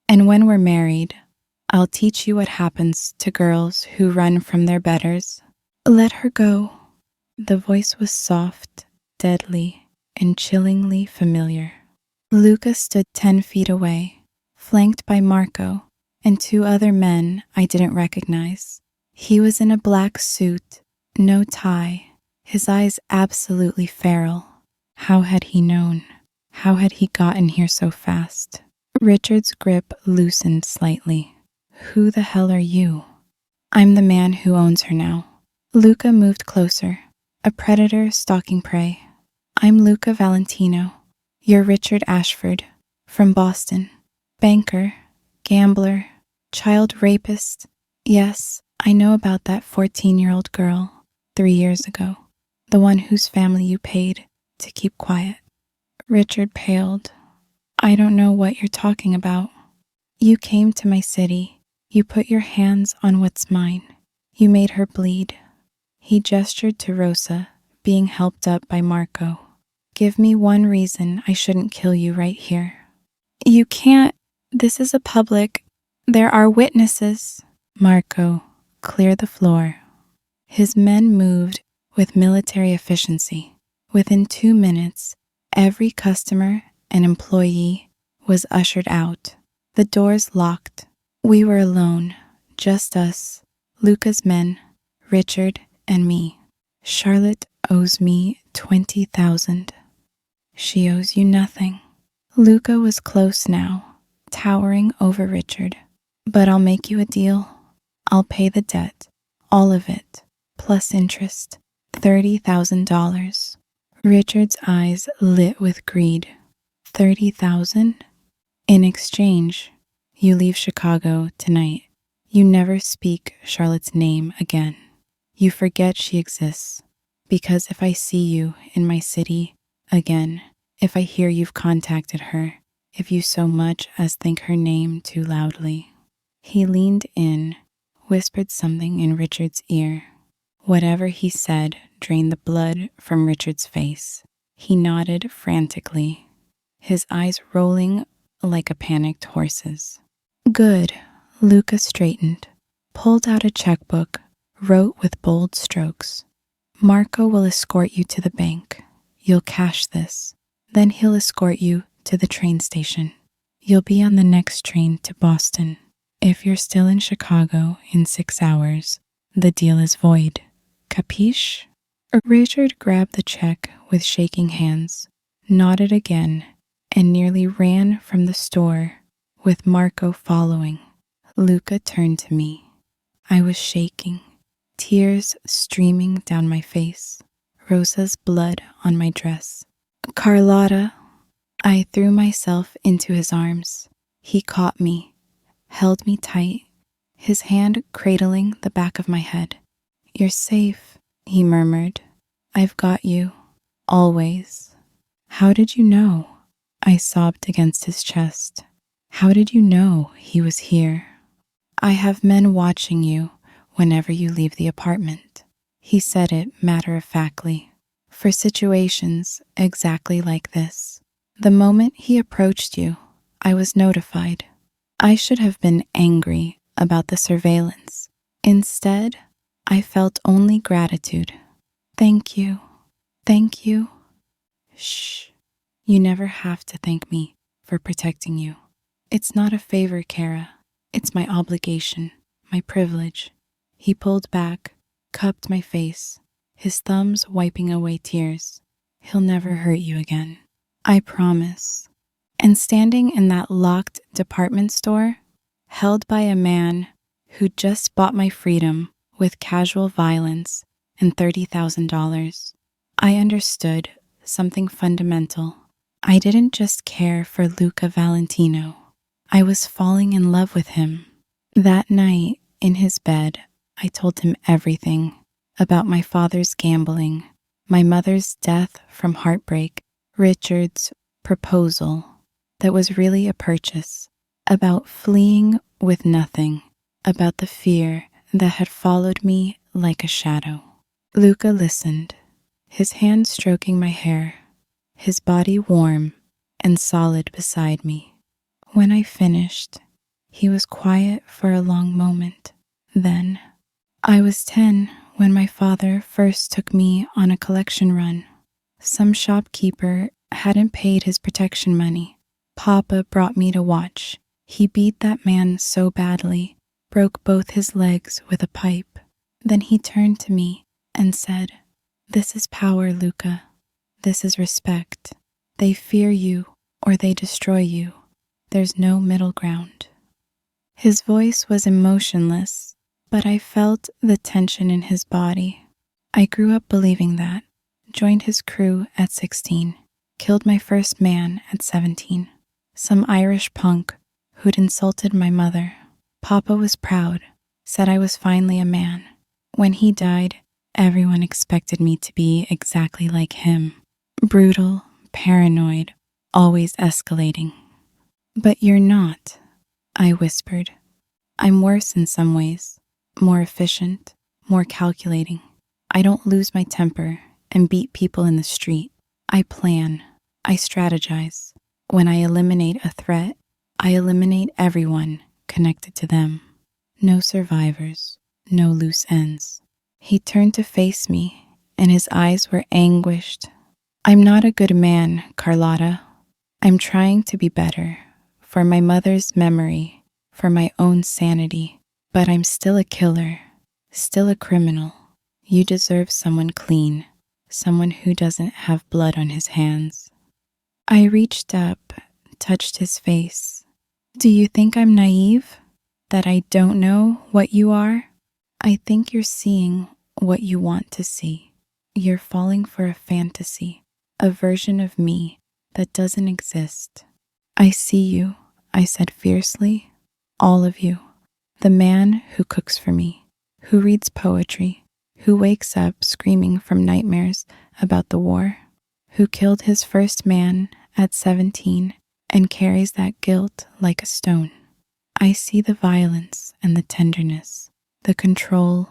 and when we're married, I'll teach you what happens to girls who run from their betters." "Let her go." The voice was soft, deadly, and chillingly familiar. Luca stood 10 feet away, flanked by Marco and 2 other men I didn't recognize. He was in a black suit, no tie, his eyes absolutely feral. How had he known? How had he gotten here so fast? Richard's grip loosened slightly. Who the hell are you? I'm the man who owns her now. Luca moved closer, a predator stalking prey. I'm Luca Valentino. You're Richard Ashford, from Boston. Banker, gambler, child rapist. Yes, I know about that 14-year-old girl 3 years ago, the one whose family you paid to keep quiet. Richard paled. I don't know what you're talking about. You came to my city. You put your hands on what's mine. You made her bleed. He gestured to Rosa, being helped up by Marco. Give me one reason I shouldn't kill you right here. You can't. This is a public. There are witnesses. Marco, clear the floor. His men moved with military efficiency. Within 2 minutes, every customer and employee was ushered out. The doors locked. We were alone, just us, Luca's men, Richard, and me. Charlotte owes me $20,000. She owes you nothing. Luca was close now, towering over Richard. But I'll make you a deal. I'll pay the debt, all of it, plus interest, $30,000. Richard's eyes lit with greed. $30,000? In exchange, you leave Chicago tonight. You never speak Charlotte's name again. You forget she exists. Because if I see you in my city again, if I hear you've contacted her, if you so much as think her name too loudly. He leaned in, whispered something in Richard's ear. Whatever he said drained the blood from Richard's face. He nodded frantically, his eyes rolling like a panicked horse's. Good. Luca straightened, pulled out a checkbook, wrote with bold strokes. Marco will escort you to the bank. You'll cash this. Then he'll escort you to the train station. You'll be on the next train to Boston. If you're still in Chicago in 6 hours, the deal is void. Capiche? Richard grabbed the check with shaking hands, nodded again, and nearly ran from the store, with Marco following. Luca turned to me. I was shaking, tears streaming down my face, Rosa's blood on my dress. Carlotta! I threw myself into his arms. He caught me, held me tight, his hand cradling the back of my head. You're safe, he murmured. I've got you, always. How did you know? I sobbed against his chest. How did you know he was here? I have men watching you whenever you leave the apartment. He said it matter-of-factly. For situations exactly like this. The moment he approached you, I was notified. I should have been angry about the surveillance. Instead, I felt only gratitude. Thank you. Thank you. Shh. You never have to thank me for protecting you. It's not a favor, Kara. It's my obligation, my privilege. He pulled back, cupped my face, his thumbs wiping away tears. He'll never hurt you again. I promise. And standing in that locked department store, held by a man who'd just bought my freedom with casual violence and $30,000, I understood something fundamental. I didn't just care for Luca Valentino. I was falling in love with him. That night, in his bed, I told him everything about my father's gambling, my mother's death from heartbreak, Richard's proposal that was really a purchase, about fleeing with nothing, about the fear that had followed me like a shadow. Luca listened, his hand stroking my hair, his body warm and solid beside me. When I finished, he was quiet for a long moment. Then, I was 10 when my father first took me on a collection run. Some shopkeeper hadn't paid his protection money. Papa brought me to watch. He beat that man so badly, broke both his legs with a pipe. Then he turned to me and said, "This is power, Luca. This is respect. They fear you or they destroy you. There's no middle ground. His voice was emotionless, but I felt the tension in his body. I grew up believing that, joined his crew at 16, killed my first man at 17. Some Irish punk who'd insulted my mother. Papa was proud, said I was finally a man. When he died, everyone expected me to be exactly like him. Brutal, paranoid, always escalating. But you're not, I whispered. I'm worse in some ways, more efficient, more calculating. I don't lose my temper and beat people in the street. I plan, I strategize. When I eliminate a threat, I eliminate everyone connected to them. No survivors, no loose ends. He turned to face me, and his eyes were anguished. I'm not a good man, Carlotta. I'm trying to be better, for my mother's memory, for my own sanity, but I'm still a killer, still a criminal. You deserve someone clean, someone who doesn't have blood on his hands. I reached up, touched his face. Do you think I'm naive? That I don't know what you are? I think you're seeing what you want to see. You're falling for a fantasy, a version of me that doesn't exist. I see you, I said fiercely. All of you. The man who cooks for me, who reads poetry, who wakes up screaming from nightmares about the war, who killed his first man at 17 and carries that guilt like a stone. I see the violence and the tenderness, the control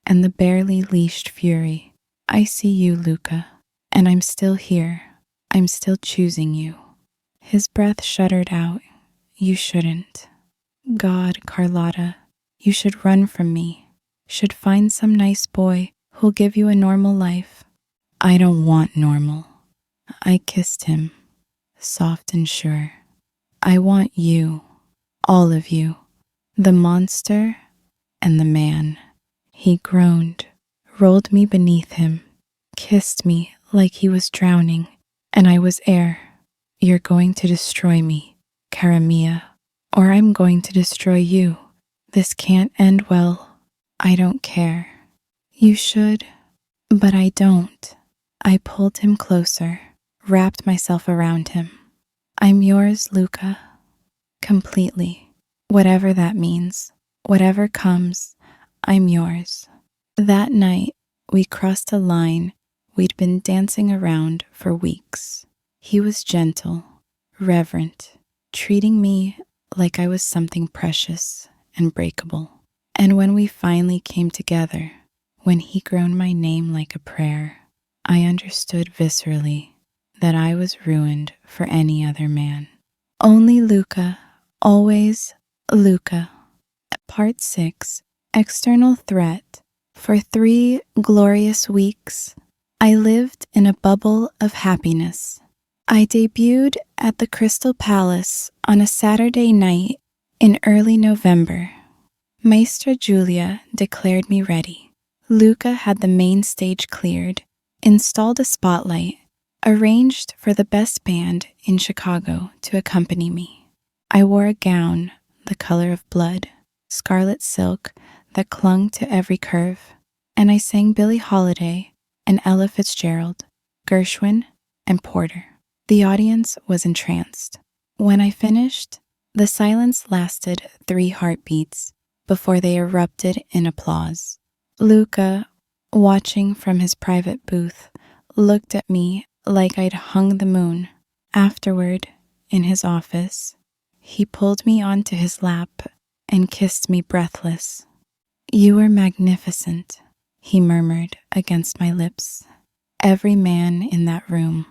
and the barely leashed fury. I see you, Luca, and I'm still here. I'm still choosing you. His breath shuddered out. You shouldn't. God, Carlotta, you should run from me. Should find some nice boy who'll give you a normal life. I don't want normal. I kissed him, soft and sure. I want you, all of you, the monster and the man. He groaned, rolled me beneath him, kissed me like he was drowning, and I was air. You're going to destroy me, cara mia, or I'm going to destroy you. This can't end well. I don't care. You should, but I don't. I pulled him closer, wrapped myself around him. I'm yours, Luca. Completely. Whatever that means, whatever comes, I'm yours. That night, we crossed a line we'd been dancing around for weeks. He was gentle, reverent, treating me like I was something precious and breakable. And when we finally came together, when he groaned my name like a prayer, I understood viscerally that I was ruined for any other man. Only Luca, always Luca. Part 6. External threat. For 3 glorious weeks, I lived in a bubble of happiness. I debuted at the Crystal Palace on a Saturday night in early November. Maestra Julia declared me ready. Luca had the main stage cleared, installed a spotlight, arranged for the best band in Chicago to accompany me. I wore a gown the color of blood, scarlet silk that clung to every curve, and I sang Billie Holiday and Ella Fitzgerald, Gershwin, and Porter. The audience was entranced. When I finished, the silence lasted 3 heartbeats before they erupted in applause. Luca, watching from his private booth, looked at me like I'd hung the moon. Afterward, in his office, he pulled me onto his lap and kissed me breathless. You were magnificent, he murmured against my lips. Every man in that room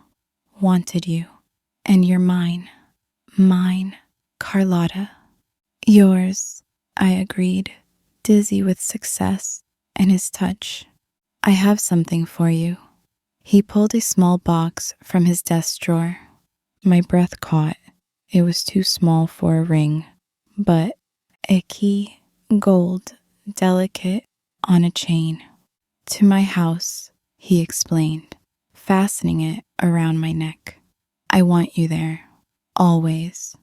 wanted you, and you're mine, Carlotta. Yours, I agreed, dizzy with success and his touch. I have something for you. He pulled a small box from his desk drawer. My breath caught. It was too small for a ring, but a key, gold, delicate, on a chain. To my house, he explained, fastening it around my neck. I want you there. Always.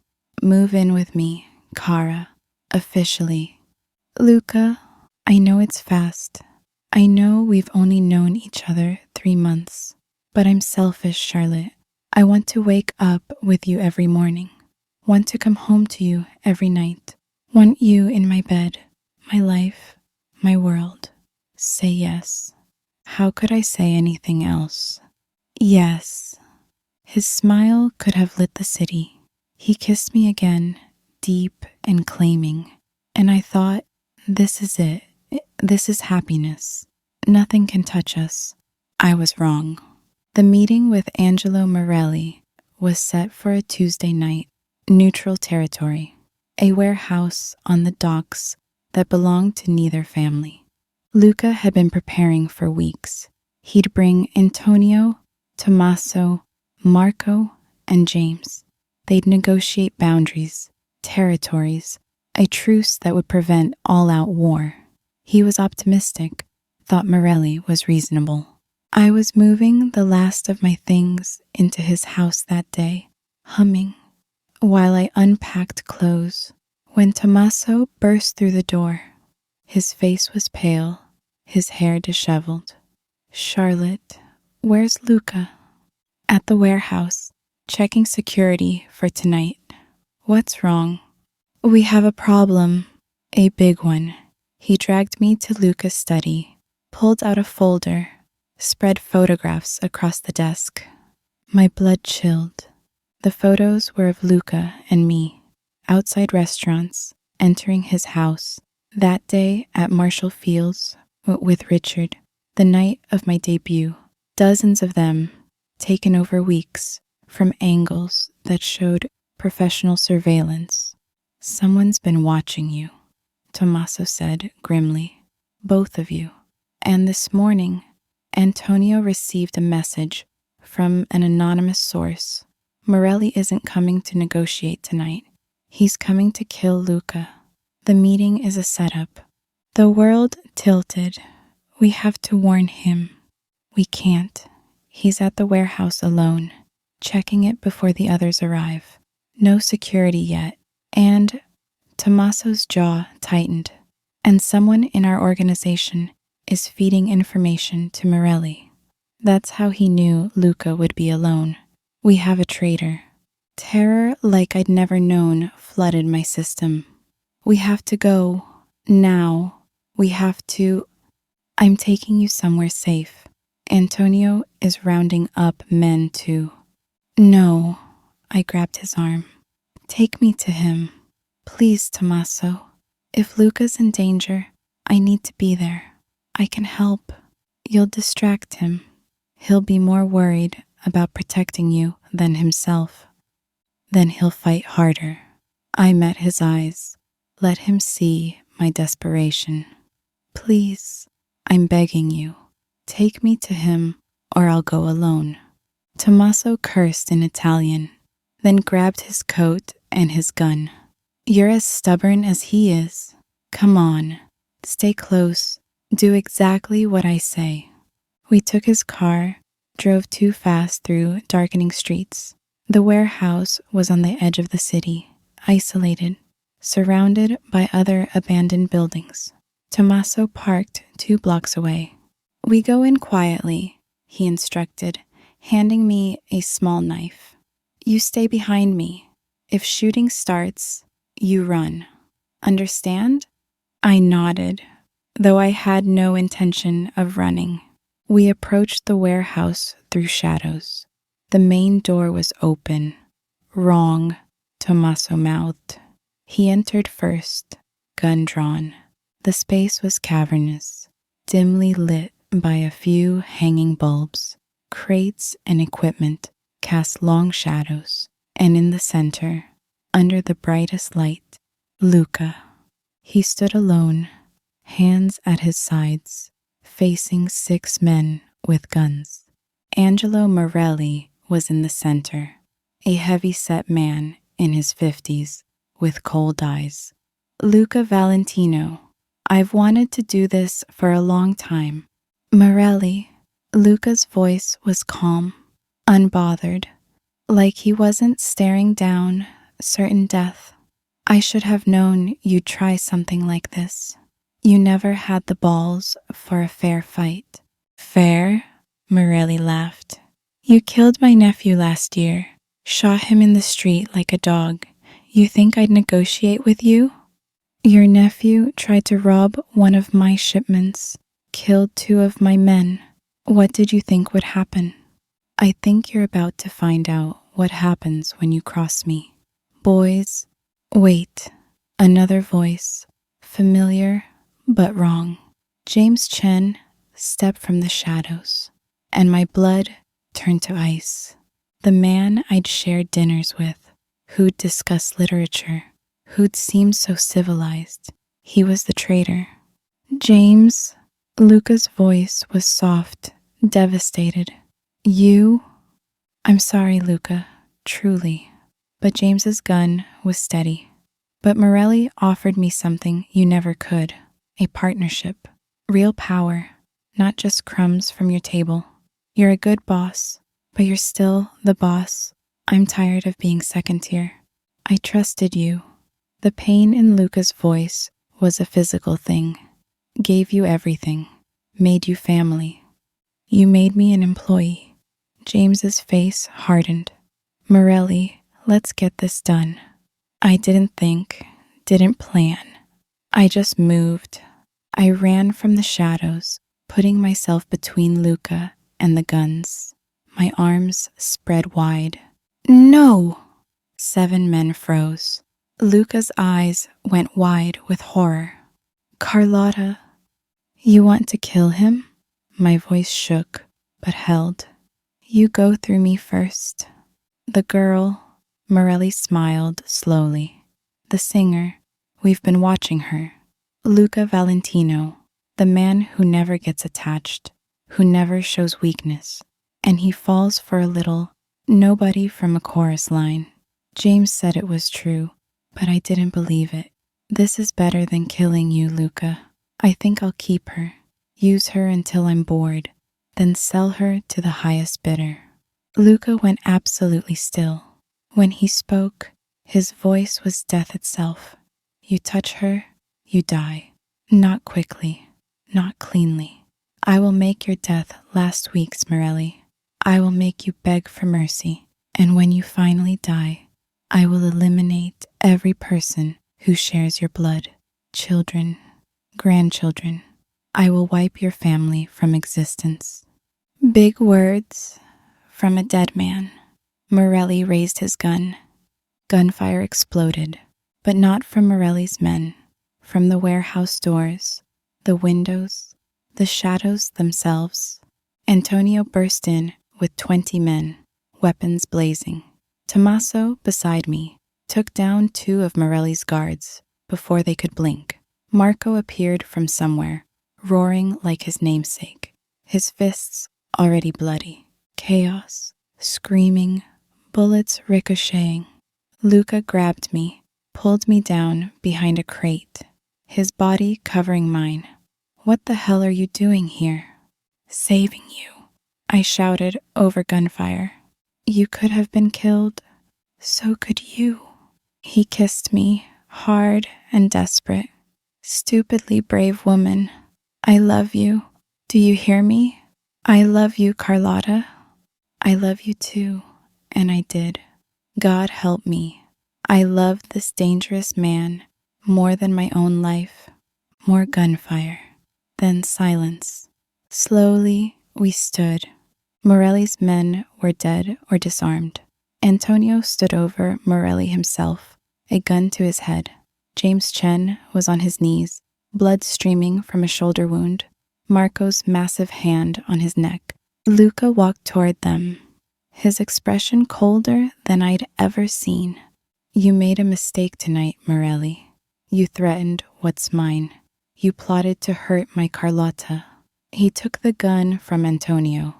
Move in with me, Kara. Officially. Luca, I know it's fast. I know we've only known each other 3 months. But I'm selfish, Charlotte. I want to wake up with you every morning. Want to come home to you every night. Want you in my bed, my life, my world. Say yes. How could I say anything else? Yes. His smile could have lit the city. He kissed me again, deep and claiming. And I thought, this is it. This is happiness. Nothing can touch us. I was wrong. The meeting with Angelo Morelli was set for a Tuesday night, neutral territory, a warehouse on the docks that belonged to neither family. Luca had been preparing for weeks. He'd bring Antonio, Tommaso, Marco, and James. They'd negotiate boundaries, territories, a truce that would prevent all-out war. He was optimistic, thought Morelli was reasonable. I was moving the last of my things into his house that day, humming, while I unpacked clothes, when Tommaso burst through the door. His face was pale, his hair disheveled. Charlotte, where's Luca? At the warehouse, checking security for tonight. What's wrong? We have a problem, a big one. He dragged me to Luca's study, pulled out a folder, spread photographs across the desk. My blood chilled. The photos were of Luca and me, outside restaurants, entering his house, that day at Marshall Fields with Richard, the night of my debut. Dozens of them, taken over weeks, from angles that showed professional surveillance. Someone's been watching you, Tommaso said grimly. Both of you. And this morning, Antonio received a message from an anonymous source. Morelli isn't coming to negotiate tonight. He's coming to kill Luca. The meeting is a setup. The world tilted. We have to warn him. We can't. He's at the warehouse alone, checking it before the others arrive. No security yet. And Tommaso's jaw tightened. And someone in our organization is feeding information to Morelli. That's how he knew Luca would be alone. We have a traitor. Terror like I'd never known flooded my system. We have to go. Now. We have to. I'm taking you somewhere safe. Antonio is rounding up men too. No. I grabbed his arm. Take me to him. Please, Tommaso. If Luca's in danger, I need to be there. I can help. You'll distract him. He'll be more worried about protecting you than himself. Then he'll fight harder. I met his eyes. Let him see my desperation. Please, I'm begging you. Take me to him or I'll go alone. Tommaso cursed in Italian, then grabbed his coat and his gun. You're as stubborn as he is. Come on. Stay close. Do exactly what I say. We took his car, drove too fast through darkening streets. The warehouse was on the edge of the city, isolated, surrounded by other abandoned buildings. Tommaso parked 2 blocks away. We go in quietly, he instructed, handing me a small knife. You stay behind me. If shooting starts, you run. Understand? I nodded, though I had no intention of running. We approached the warehouse through shadows. The main door was open. Wrong, Tommaso mouthed. He entered first, gun drawn. The space was cavernous, dimly lit by a few hanging bulbs. Crates and equipment cast long shadows, and in the center, under the brightest light, Luca. He stood alone, hands at his sides, facing 6 men with guns. Angelo Morelli was in the center, a heavy-set man in his 50s with cold eyes. Luca Valentino, I've wanted to do this for a long time. Morelli, Luca's voice was calm, unbothered. like he wasn't staring down certain death. I should have known you'd try something like this. You never had the balls for a fair fight. Fair? Morelli laughed. You killed my nephew last year, shot him in the street like a dog. You think I'd negotiate with you? Your nephew tried to rob one of my shipments, killed 2 of my men. What did you think would happen? I think you're about to find out what happens when you cross me. Boys, wait. Another voice, familiar but wrong. James Chen stepped from the shadows, and my blood turned to ice. The man I'd shared dinners with, who'd discussed literature, who'd seemed so civilized. He was the traitor. James, Luca's voice was soft, devastated. You? I'm sorry, Luca, truly. But James's gun was steady. But Morelli offered me something you never could, a partnership, real power, not just crumbs from your table. You're a good boss, but you're still the boss. I'm tired of being second tier. I trusted you. The pain in Luca's voice was a physical thing. Gave you everything. Made you family. You made me an employee. James's face hardened. Morelli, let's get this done. I didn't think, didn't plan. I just moved. I ran from the shadows, putting myself between Luca and the guns. My arms spread wide. No! 7 men froze. Luca's eyes went wide with horror. Carlotta, you want to kill him? My voice shook, but held. You go through me first. The girl, Morelli smiled slowly. The singer, we've been watching her. Luca Valentino, the man who never gets attached, who never shows weakness, and he falls for a little nobody from a chorus line. James said it was true, but I didn't believe it. This is better than killing you, Luca. I think I'll keep her, use her until I'm bored, then sell her to the highest bidder. Luca went absolutely still. When he spoke, his voice was death itself. You touch her, you die. Not quickly, not cleanly. I will make your death last week's, Morelli. I will make you beg for mercy. And when you finally die, I will eliminate every person who shares your blood. Children, grandchildren. I will wipe your family from existence. Big words from a dead man. Morelli raised his gun. Gunfire exploded, but not from Morelli's men, from the warehouse doors, the windows, the shadows themselves. Antonio burst in with 20 men, weapons blazing. Tommaso, beside me, took down 2 of Morelli's guards before they could blink. Marco appeared from somewhere, roaring like his namesake, his fists already bloody. Chaos, screaming, bullets ricocheting. Luca grabbed me, pulled me down behind a crate, his body covering mine. What the hell are you doing here? Saving you, I shouted over gunfire. You could have been killed. So could you. He kissed me, hard and desperate. Stupidly brave woman. I love you. Do you hear me? I love you, Carlotta. I love you too, and I did. God help me. I loved this dangerous man more than my own life. More gunfire, then silence. Slowly we stood. Morelli's men were dead or disarmed. Antonio stood over Morelli himself, a gun to his head. James Chen was on his knees, blood streaming from a shoulder wound. Marco's massive hand on his neck. Luca walked toward them, his expression colder than I'd ever seen. You made a mistake tonight, Morelli. You threatened what's mine. You plotted to hurt my Carlotta. He took the gun from Antonio,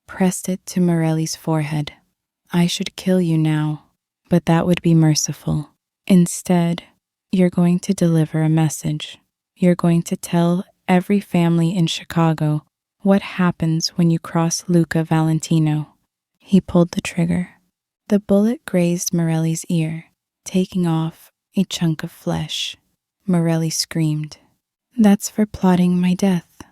pressed it to Morelli's forehead. I should kill you now, but that would be merciful. Instead, you're going to deliver a message. You're going to tell every family in Chicago what happens when you cross Luca Valentino. He pulled the trigger. The bullet grazed Morelli's ear, taking off a chunk of flesh. Morelli screamed. That's for plotting my death.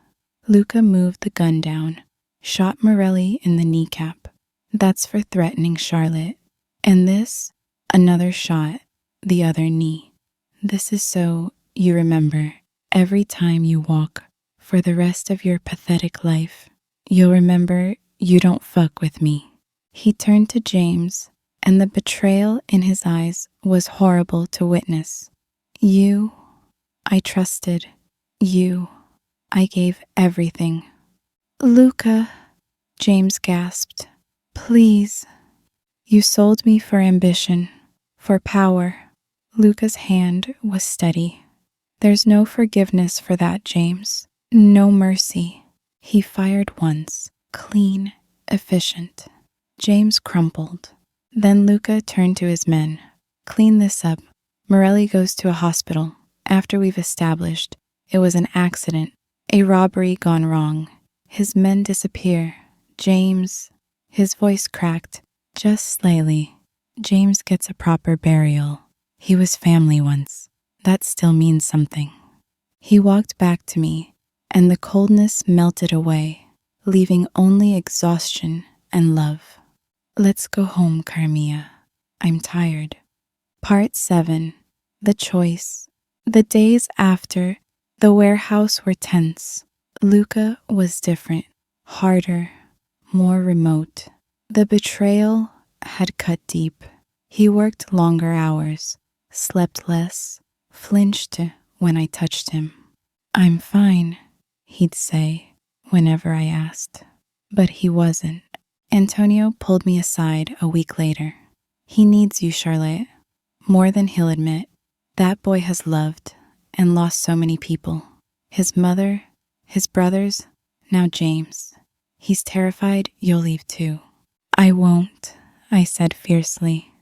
Luca moved the gun down, shot Morelli in the kneecap. That's for threatening Charlotte. And this, another shot, the other knee. This is so you remember every time you walk for the rest of your pathetic life. You'll remember you don't fuck with me. He turned to James, and the betrayal in his eyes was horrible to witness. You, I trusted. You, I gave everything. Luca, James gasped. Please. You sold me for ambition, for power. Luca's hand was steady. There's no forgiveness for that, James. No mercy. He fired once, clean, efficient. James crumpled. Then Luca turned to his men. Clean this up. Morelli goes to a hospital after we've established it was an accident, a robbery gone wrong. His men disappear. James, his voice cracked, just slightly. James gets a proper burial. He was family once. That still means something. He walked back to me, and the coldness melted away, leaving only exhaustion and love. Let's go home, Carmilla. I'm tired. Part 7. The Choice. The days after, the warehouse were tense. Luca was different, harder, more remote. The betrayal had cut deep. He worked longer hours, slept less, flinched when I touched him. I'm fine, he'd say whenever I asked. But he wasn't. Antonio pulled me aside a week later. He needs you, Charlotte. More than he'll admit. That boy has loved and lost so many people. His mother, his brothers, now James. He's terrified you'll leave too. I won't, I said fiercely.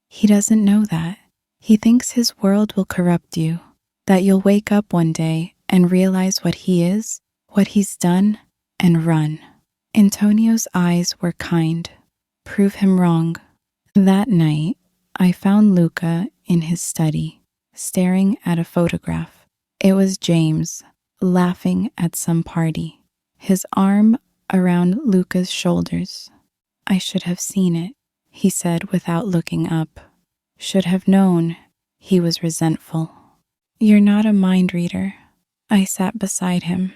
He doesn't know that. He thinks his world will corrupt you, that you'll wake up one day and realize what he is, what he's done, and run. Antonio's eyes were kind. Prove him wrong. That night, I found Luca in his study, staring at a photograph. It was James, laughing at some party, his arm around Luca's shoulders. I should have seen it, he said without looking up. Should have known. He was resentful. You're not a mind reader. I sat beside him.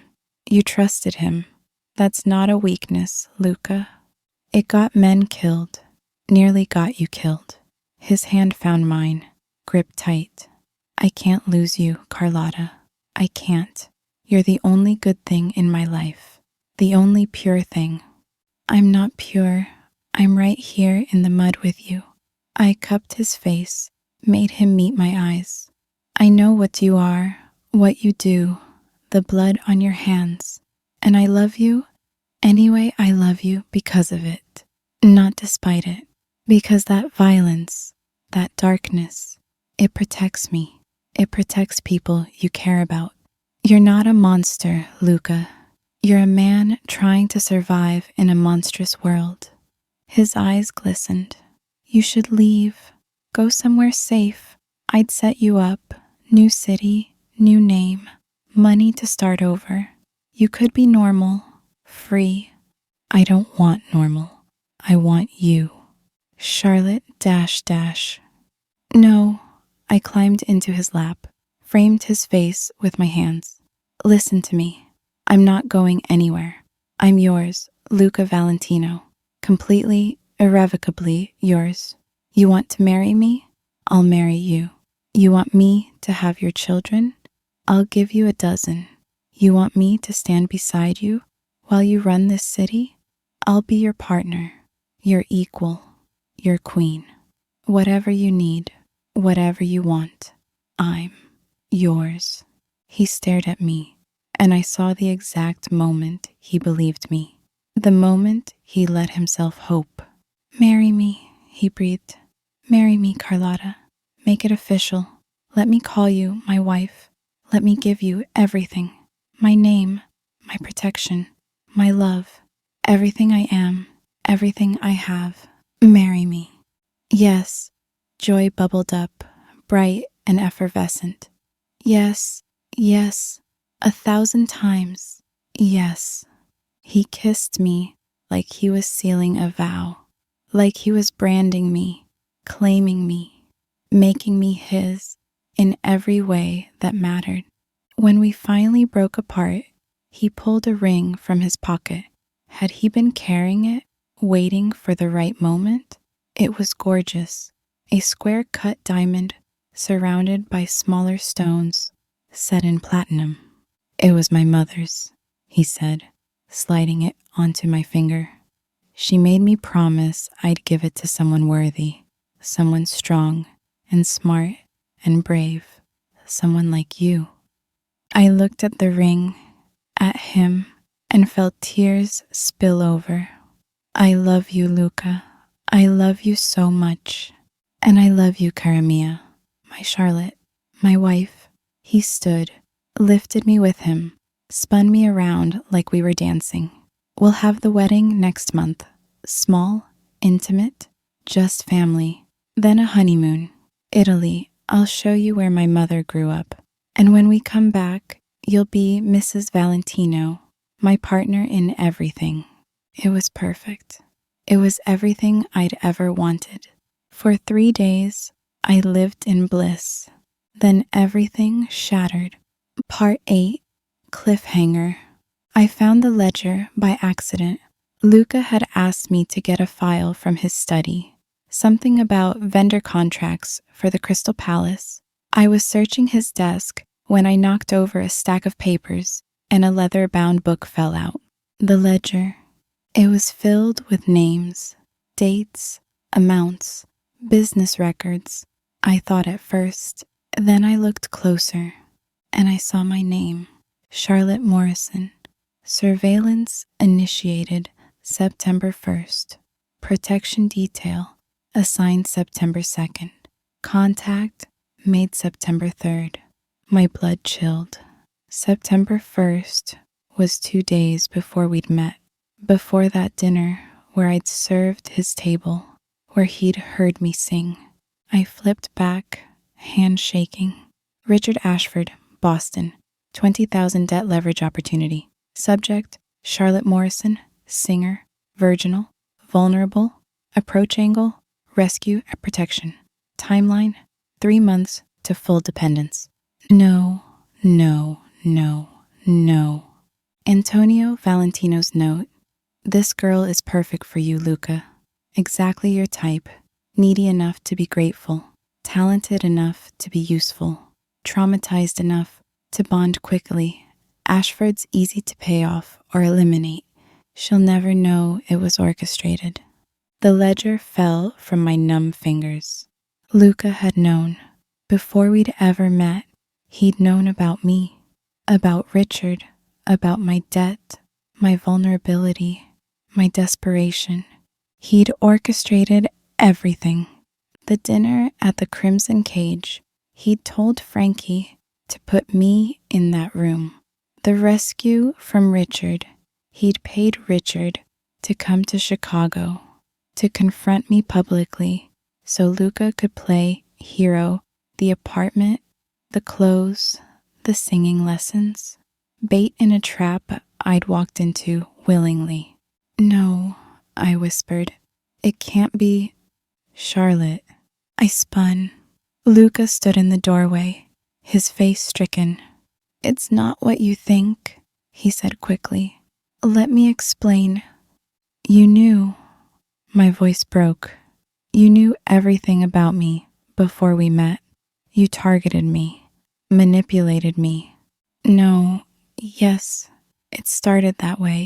You trusted him. That's not a weakness, Luca. It got men killed. Nearly got you killed. His hand found mine, gripped tight. I can't lose you, Carlotta. I can't. You're the only good thing in my life. The only pure thing. I'm not pure. I'm right here in the mud with you. I cupped his face, made him meet my eyes. I know what you are, what you do, the blood on your hands. And I love you. Anyway, I love you because of it, not despite it. Because that violence, that darkness, it protects me. It protects people you care about. You're not a monster, Luca. You're a man trying to survive in a monstrous world. His eyes glistened. You should leave. Go somewhere safe. I'd set you up. New city, new name, money to start over. You could be normal, free. I don't want normal. I want you. Charlotte ... No, I climbed into his lap, framed his face with my hands. Listen to me. I'm not going anywhere. I'm yours, Luca Valentino. Completely, irrevocably yours. You want to marry me? I'll marry you. You want me to have your children? I'll give you 12. You want me to stand beside you while you run this city? I'll be your partner, your equal, your queen. Whatever you need, whatever you want, I'm yours. He stared at me, and I saw the exact moment he believed me. The moment he let himself hope. Marry me, he breathed. Marry me, Carlotta. Make it official. Let me call you my wife. Let me give you everything. My name, my protection, my love, everything I am, everything I have. Marry me. Yes, joy bubbled up, bright and effervescent. Yes, yes, 1,000 times. Yes. He kissed me like he was sealing a vow, like he was branding me, claiming me, making me his in every way that mattered. When we finally broke apart, he pulled a ring from his pocket. Had he been carrying it, waiting for the right moment? It was gorgeous, a square-cut diamond surrounded by smaller stones set in platinum. It was my mother's, he said, sliding it onto my finger. She made me promise I'd give it to someone worthy, someone strong and smart and brave, someone like you. I looked at the ring, at him, and felt tears spill over. I love you, Luca. I love you so much. And I love you, cara mia, my Charlotte, my wife. He stood, lifted me with him, spun me around like we were dancing. We'll have the wedding next month. Small, intimate, just family. Then a honeymoon. Italy, I'll show you where my mother grew up. And when we come back, you'll be Mrs. Valentino, my partner in everything. It was perfect. It was everything I'd ever wanted. For 3 days, I lived in bliss. Then everything shattered. Part 8, Cliffhanger. I found the ledger by accident. Luca had asked me to get a file from his study, something about vendor contracts for the Crystal Palace. I was searching his desk when I knocked over a stack of papers and a leather-bound book fell out. The ledger. It was filled with names, dates, amounts, business records. I thought at first. Then I looked closer, and I saw my name, Charlotte Morrison. Surveillance initiated September 1st. Protection detail assigned September 2nd. Contact made September 3rd. My blood chilled. September 1st was 2 days before we'd met. Before that dinner where I'd served his table, where he'd heard me sing. I flipped back, hand shaking. Richard Ashford, Boston, 20,000 debt leverage opportunity. Subject, Charlotte Morrison, singer, virginal, vulnerable, approach angle, rescue and protection. Timeline, 3 months to full dependence. No, no, no, no. Antonio Valentino's note. This girl is perfect for you, Luca. Exactly your type. Needy enough to be grateful. Talented enough to be useful. Traumatized enough to bond quickly. Ashford's easy to pay off or eliminate. She'll never know it was orchestrated. The ledger fell from my numb fingers. Luca had known. Before we'd ever met, he'd known about me, about Richard, about my debt, my vulnerability, my desperation. He'd orchestrated everything. The dinner at the Crimson Cage, he'd told Frankie to put me in that room. The rescue from Richard, he'd paid Richard to come to Chicago, to confront me publicly so Luca could play hero, the apartment, the clothes, the singing lessons. Bait in a trap I'd walked into willingly. No, I whispered. It can't be. Charlotte. I spun. Luca stood in the doorway, his face stricken. It's not what you think, he said quickly. Let me explain. You knew. My voice broke. You knew everything about me before we met. You targeted me, manipulated me. No, yes, it started that way.